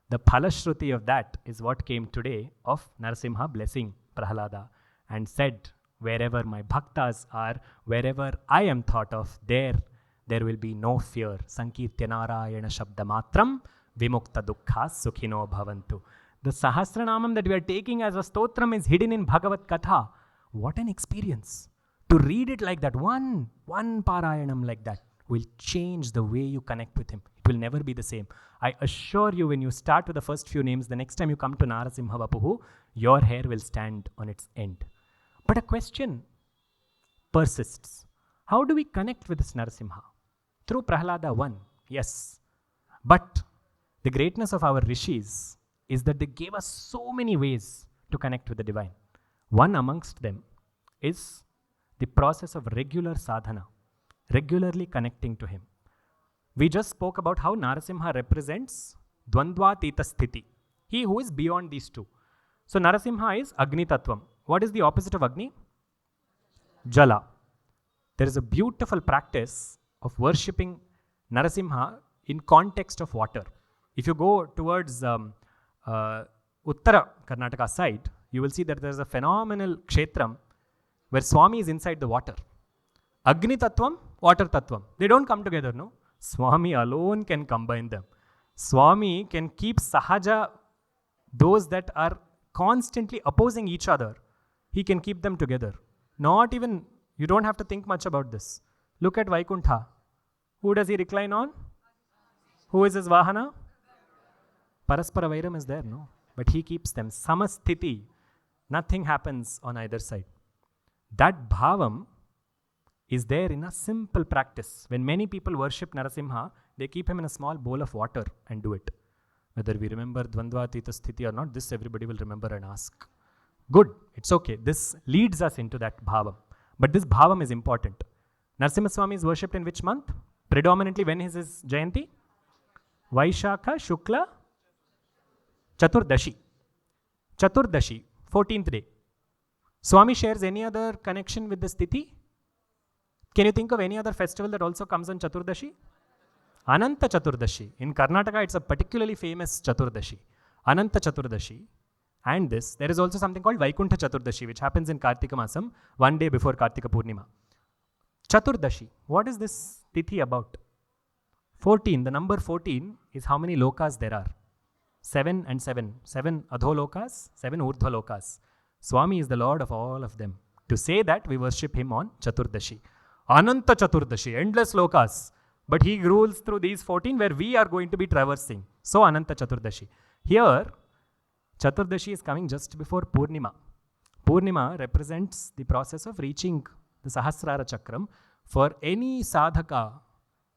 The Phalashruti of that is what came today of Narasimha blessing Prahlada and said, wherever my bhaktas are, wherever I am thought of, there will be no fear. Sankirtya Narayana Shabda Matram Vimukta Dukkha Sukhino Bhavantu. The Sahasranamam that we are taking as a stotram is hidden in Bhagavad Katha. What an experience. To read it like that, one Parayanam like that, will change the way you connect with him. It will never be the same. I assure you, when you start with the first few names, the next time you come to Narasimha Vapuhu, your hair will stand on its end. But a question persists. How do we connect with this Narasimha? Through Prahlada 1, yes. But the greatness of our rishis is that they gave us so many ways to connect with the divine. One amongst them is the process of regular sadhana, regularly connecting to him. We just spoke about how Narasimha represents Dvandvatita Sthiti, he who is beyond these two. So Narasimha is Agni Tattvam. What is the opposite of Agni? Jala. There is a beautiful practice of worshipping Narasimha in context of water. If you go towards Uttara Karnataka side, you will see that there is a phenomenal Kshetram where Swami is inside the water. Agni Tattvam, Water Tattvam. They don't come together, no? Swami alone can combine them. Swami can keep Sahaja, those that are constantly opposing each other, he can keep them together. Not even, you don't have to think much about this. Look at Vaikuntha. Who does he recline on? Who is his Vahana? Paraspara Vairam is there, no? But he keeps them. Samasthiti. Nothing happens on either side. That bhavam is there in a simple practice. When many people worship Narasimha, they keep him in a small bowl of water and do it. Whether we remember Dvandvatita Sthiti or not, this everybody will remember and ask. Good, it's okay. This leads us into that bhavam. But this bhavam is important. Narasimha Swami is worshipped in which month? Predominantly, when is his Jayanti? Vaishakha Shukla Chaturdashi. Chaturdashi, 14th day. Swami shares any other connection with this Tithi? Can you think of any other festival that also comes on Chaturdashi? Ananta Chaturdashi. In Karnataka, it's a particularly famous Chaturdashi. Ananta Chaturdashi. And this, there is also something called Vaikuntha Chaturdashi, which happens in Kartika Masam, one day before Kartika Purnima. Chaturdashi. What is this Tithi about? 14. The number 14 is how many lokas there are. 7 and 7. 7 adholokas, 7 urdhalokas. Swami is the Lord of all of them. To say that, we worship him on Chaturdashi. Ananta Chaturdashi, endless lokas. But he rules through these 14 where we are going to be traversing. So Ananta Chaturdashi. Here, Chaturdashi is coming just before Purnima. Purnima represents the process of reaching the Sahasrara Chakram. For any sadhaka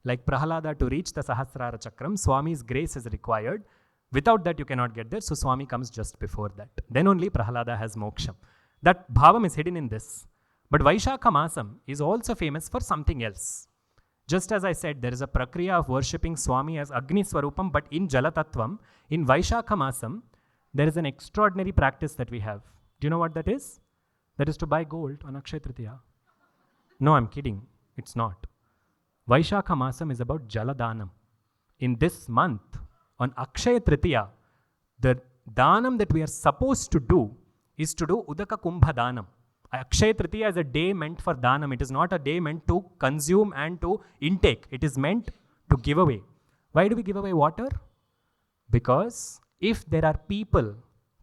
like Prahlada to reach the Sahasrara Chakram, Swami's grace is required. Without that, you cannot get there. So Swami comes just before that. Then only Prahlada has moksha. That bhavam is hidden in this. But Vaishakha Masam is also famous for something else. Just as I said, there is a prakriya of worshipping Swami as Agni Swarupam, but in Jalatattvam, in Vaishakha Masam, there is an extraordinary practice that we have. Do you know what that is? That is to buy gold on Akshaya Tritiya. No, I'm kidding. It's not. Vaishakha Masam is about Jaladanam. In this month, on Akshaya Tritiya, the Danam that we are supposed to do is to do Udaka Kumbha Danam. Akshaya Tritiya is a day meant for Danam. It is not a day meant to consume and to intake. It is meant to give away. Why do we give away water? Because if there are people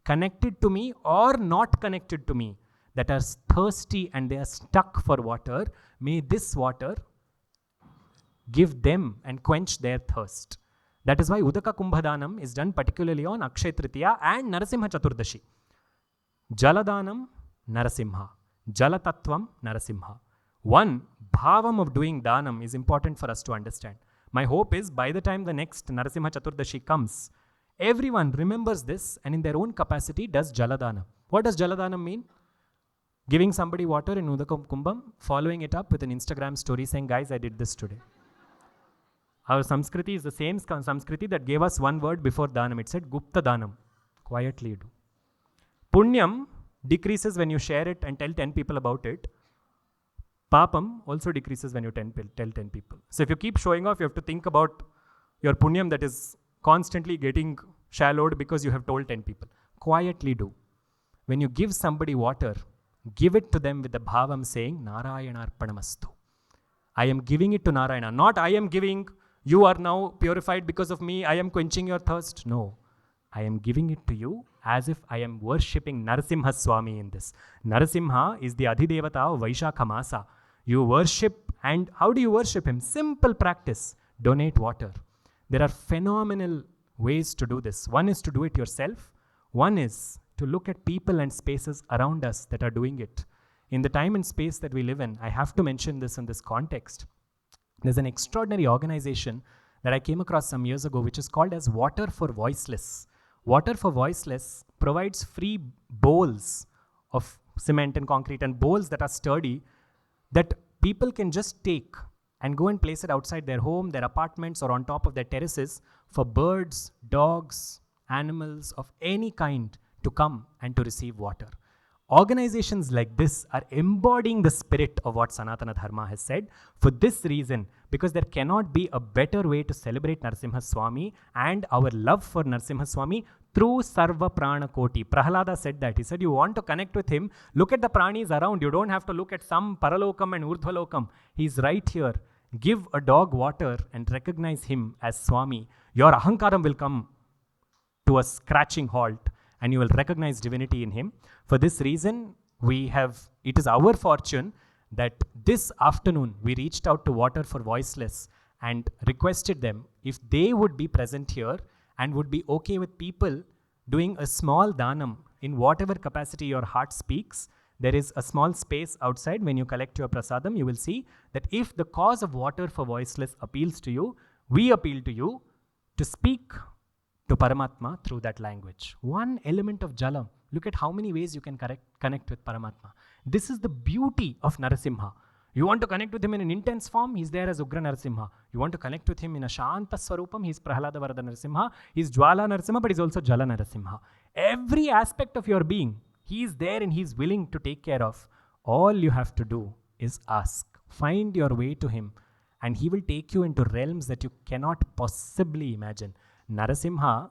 connected to me or not connected to me that are thirsty and they are stuck for water, may this water give them and quench their thirst. That is why Udaka Kumbhadanam is done particularly on Akshaya Tritiya and Narasimha Chaturdashi. Jaladanam, Narasimha. Jalatattvam, Narasimha. One bhavam of doing danam is important for us to understand. My hope is by the time the next Narasimha Chaturdashi comes, everyone remembers this and in their own capacity does Jaladanam. What does Jaladanam mean? Giving somebody water in Udaka Kumbham, following it up with an Instagram story saying, guys, I did this today. Our Samskriti is the same Samskriti that gave us one word before Danam. It said Gupta Danam. Quietly do. Punyam decreases when you share it and tell 10 people about it. Papam also decreases when you tell 10 people. So if you keep showing off, you have to think about your punyam that is constantly getting shallowed because you have told 10 people. Quietly do. When you give somebody water, give it to them with the bhavam saying, Narayanarpanamastu. I am giving it to Narayana. Not I am giving, you are now purified because of me, I am quenching your thirst. No. I am giving it to you as if I am worshipping Narasimha Swami in this. Narasimha is the Adhidevata of Vaishakha Masa. You worship, and how do you worship him? Simple practice. Donate water. There are phenomenal ways to do this. One is to do it yourself. One is to look at people and spaces around us that are doing it. In the time and space that we live in, I have to mention this in this context. There's an extraordinary organization that I came across some years ago, which is called as Water for Voiceless. Water for Voiceless provides free bowls of cement and concrete and bowls that are sturdy that people can just take and go and place it outside their home, their apartments, or on top of their terraces for birds, dogs, animals of any kind to come and to receive water. Organizations like this are embodying the spirit of what Sanatana Dharma has said. For this reason, because there cannot be a better way to celebrate Narasimha Swami and our love for Narasimha Swami through Sarva Prana Koti. Prahlada said that. He said, you want to connect with him, look at the pranis around. You don't have to look at some Paralokam and Urdhvalokam. He's right here. Give a dog water and recognize him as Swami. Your ahankaram will come to a scratching halt and you will recognize divinity in him. For this reason, it is our fortune that this afternoon we reached out to Water for Voiceless and requested them if they would be present here and would be okay with people doing a small danam in whatever capacity your heart speaks. there is a small space outside. When you collect your prasadam, you will see that if the cause of water for voiceless appeals to you, we appeal to you to speak to Paramatma through that language. One element of Jalam. Look at how many ways you can connect with Paramatma. This is the beauty of Narasimha. You want to connect with him in an intense form, he's there as Ugra Narasimha. You want to connect with him in a Shanta Swarupam, he's Prahlada Varada Narasimha. He's Jwala Narasimha, but he's also Jala Narasimha. Every aspect of your being, he is there and he's willing to take care of. All you have to do is ask. Find your way to him and he will take you into realms that you cannot possibly imagine. Narasimha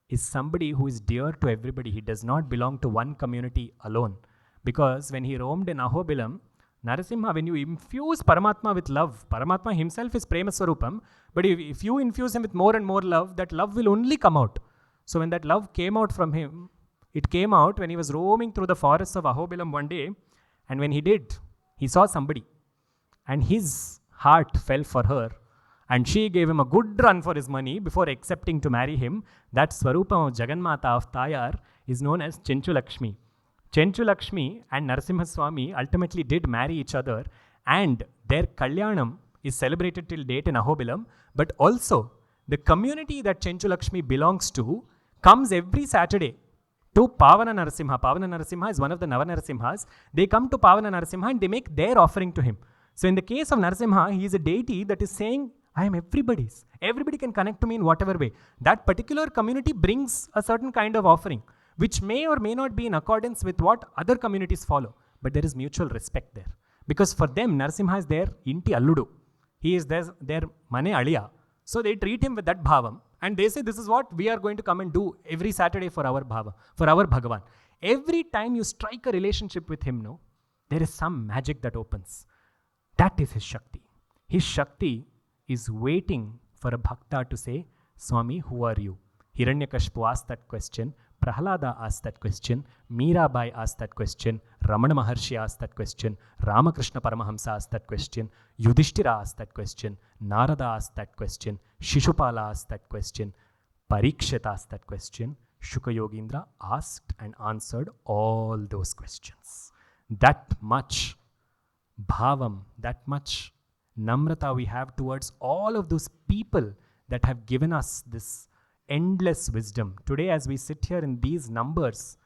is somebody who is dear to everybody. He does not belong to one community alone. Because when he roamed in Ahobilam, Narasimha, when you infuse Paramatma with love, Paramatma himself is Prema Swarupam, but if you infuse him with more and more love, that love will only come out. So when that love came out from him, it came out when he was roaming through the forests of Ahobilam one day, and when he did, he saw somebody, and his heart fell for her, and she gave him a good run for his money before accepting to marry him. That Swarupam of Jagannmata of Tayar is known as Chenchu Lakshmi. Chenchu Lakshmi and Narasimha Swami ultimately did marry each other, and their Kalyanam is celebrated till date in Ahobilam. But also, the community that Chenchu Lakshmi belongs to comes every Saturday to Pavana Narasimha. Pavana Narasimha is one of the Nava Narasimhas. They come to Pavana Narasimha and they make their offering to him. So in the case of Narasimha, he is a deity that is saying, I am everybody's. Everybody can connect to me in whatever way. That particular community brings a certain kind of offering, which may or may not be in accordance with what other communities follow. But there is mutual respect there. Because for them, Narasimha is their Inti Alludu. He is their Mane Aliya. So they treat him with that bhavam. And they say, this is what we are going to come and do every Saturday for our bhava, for our Bhagavan. Every time you strike a relationship with him, no, there is some magic that opens. That is his Shakti. His Shakti is waiting for a bhakta to say, Swami, who are you? Hiranyakashipu asked that question. Prahlada asked that question. Mirabai asked that question. Ramana Maharshi asked that question. Ramakrishna Paramahamsa asked that question. Yudhishthira asked that question. Narada asked that question. Shishupala asked that question. Parikshit asked that question. Shuka Yogindra asked and answered all those questions. That much bhavam, that much namrata we have towards all of those people that have given us this endless wisdom. Today, as we sit here in these numbers,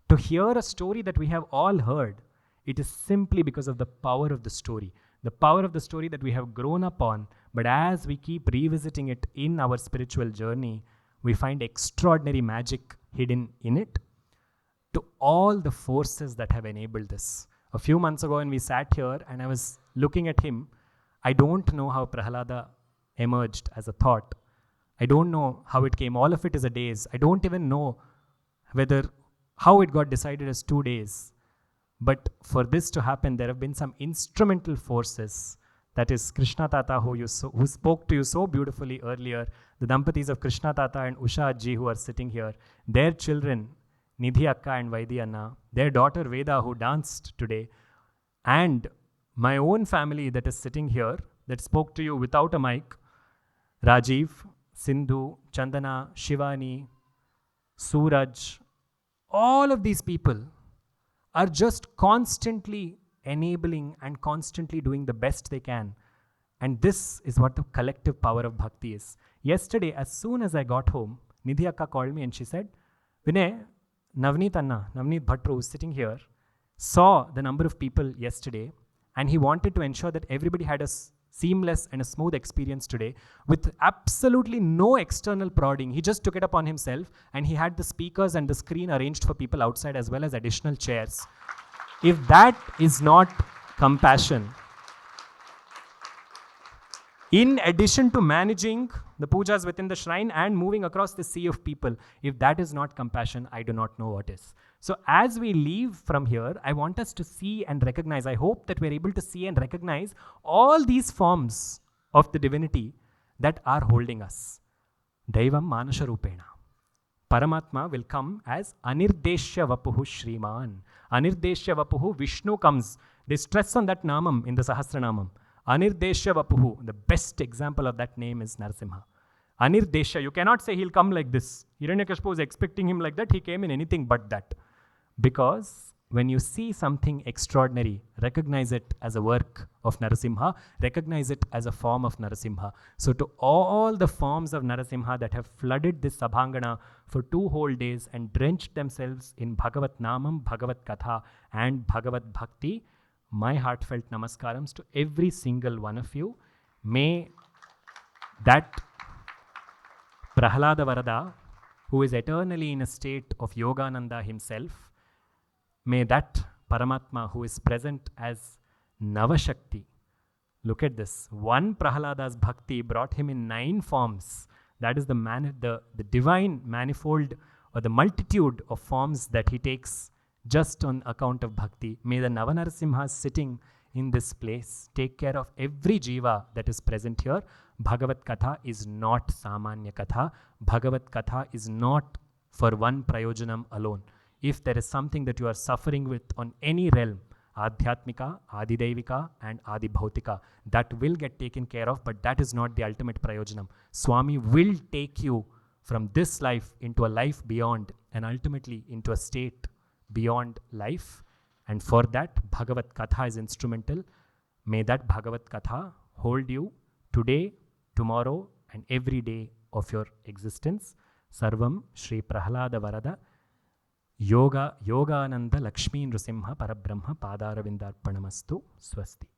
to hear a story that we have all heard, it is simply because of the power of the story. The power of the story that we have grown up on, but as we keep revisiting it in our spiritual journey, we find extraordinary magic hidden in it. To all the forces that have enabled this. A few months ago when we sat here and I was looking at him, I don't know how Prahlada emerged as a thought. I don't know how it came. All of it is a days. I don't even know how it got decided as 2 days. But for this to happen, there have been some instrumental forces. That is Krishna Tata, who spoke to you so beautifully earlier. The Dampatis of Krishna Tata and Usha Ji, who are sitting here. Their children, Nidhi Akka and Vaidi Anna. Their daughter Veda, who danced today. And my own family that is sitting here, that spoke to you without a mic. Rajiv, Sindhu, Chandana, Shivani, Suraj, all of these people are just constantly enabling and constantly doing the best they can. And this is what the collective power of bhakti is. Yesterday, as soon as I got home, Nidhi Akka called me and she said, Vinay, Navneet Bhattru, who is sitting here, saw the number of people yesterday and he wanted to ensure that everybody had a seamless and a smooth experience today with absolutely no external prodding. He just took it upon himself and he had the speakers and the screen arranged for people outside as well as additional chairs. If that is not compassion, in addition to managing the pujas within the shrine and moving across the sea of people, if that is not compassion, I do not know what is. So as we leave from here, I want us to see and recognize, I hope that we're able to see and recognize all these forms of the divinity that are holding us. Daivam Manasha Rupena. Paramatma will come as Anirdeshya Vapuhu Shriman. Anirdeshya Vapuhu, Vishnu comes. They stress on that namam in the Sahasranamam. Anirdeshya Vapuhu, the best example of that name is Narasimha. Anirdeshya, you cannot say he'll come like this. Hiranyakashipu was expecting him like that, he came in anything but that. Because when you see something extraordinary, recognize it as a work of Narasimha, recognize it as a form of Narasimha. So to all the forms of Narasimha that have flooded this Sabhangana for 2 whole days and drenched themselves in Bhagavat Namam, Bhagavat Katha and Bhagavat Bhakti, my heartfelt namaskarams to every single one of you. May that Prahlada Varada, who is eternally in a state of Yogananda himself, may that Paramatma who is present as Navashakti, look at this, one Prahlada's bhakti brought him in 9 forms. That is the divine manifold or the multitude of forms that he takes just on account of bhakti. May the Navanarasimhas sitting in this place take care of every jiva that is present here. Bhagavat Katha is not Samanya Katha. Bhagavat Katha is not for one Prayojanam alone. If there is something that you are suffering with on any realm, Adhyatmika, Adidevika and Adibhautika, that will get taken care of, but that is not the ultimate Prayojanam. Swami will take you from this life into a life beyond and ultimately into a state beyond life. And for that, Bhagavat Katha is instrumental. May that Bhagavat Katha hold you today, tomorrow and every day of your existence. Sarvam Shri Prahlada Varada Yogananda Lakshmi Nrasimha Parabrahma Padaravindarpanamastu Swasti.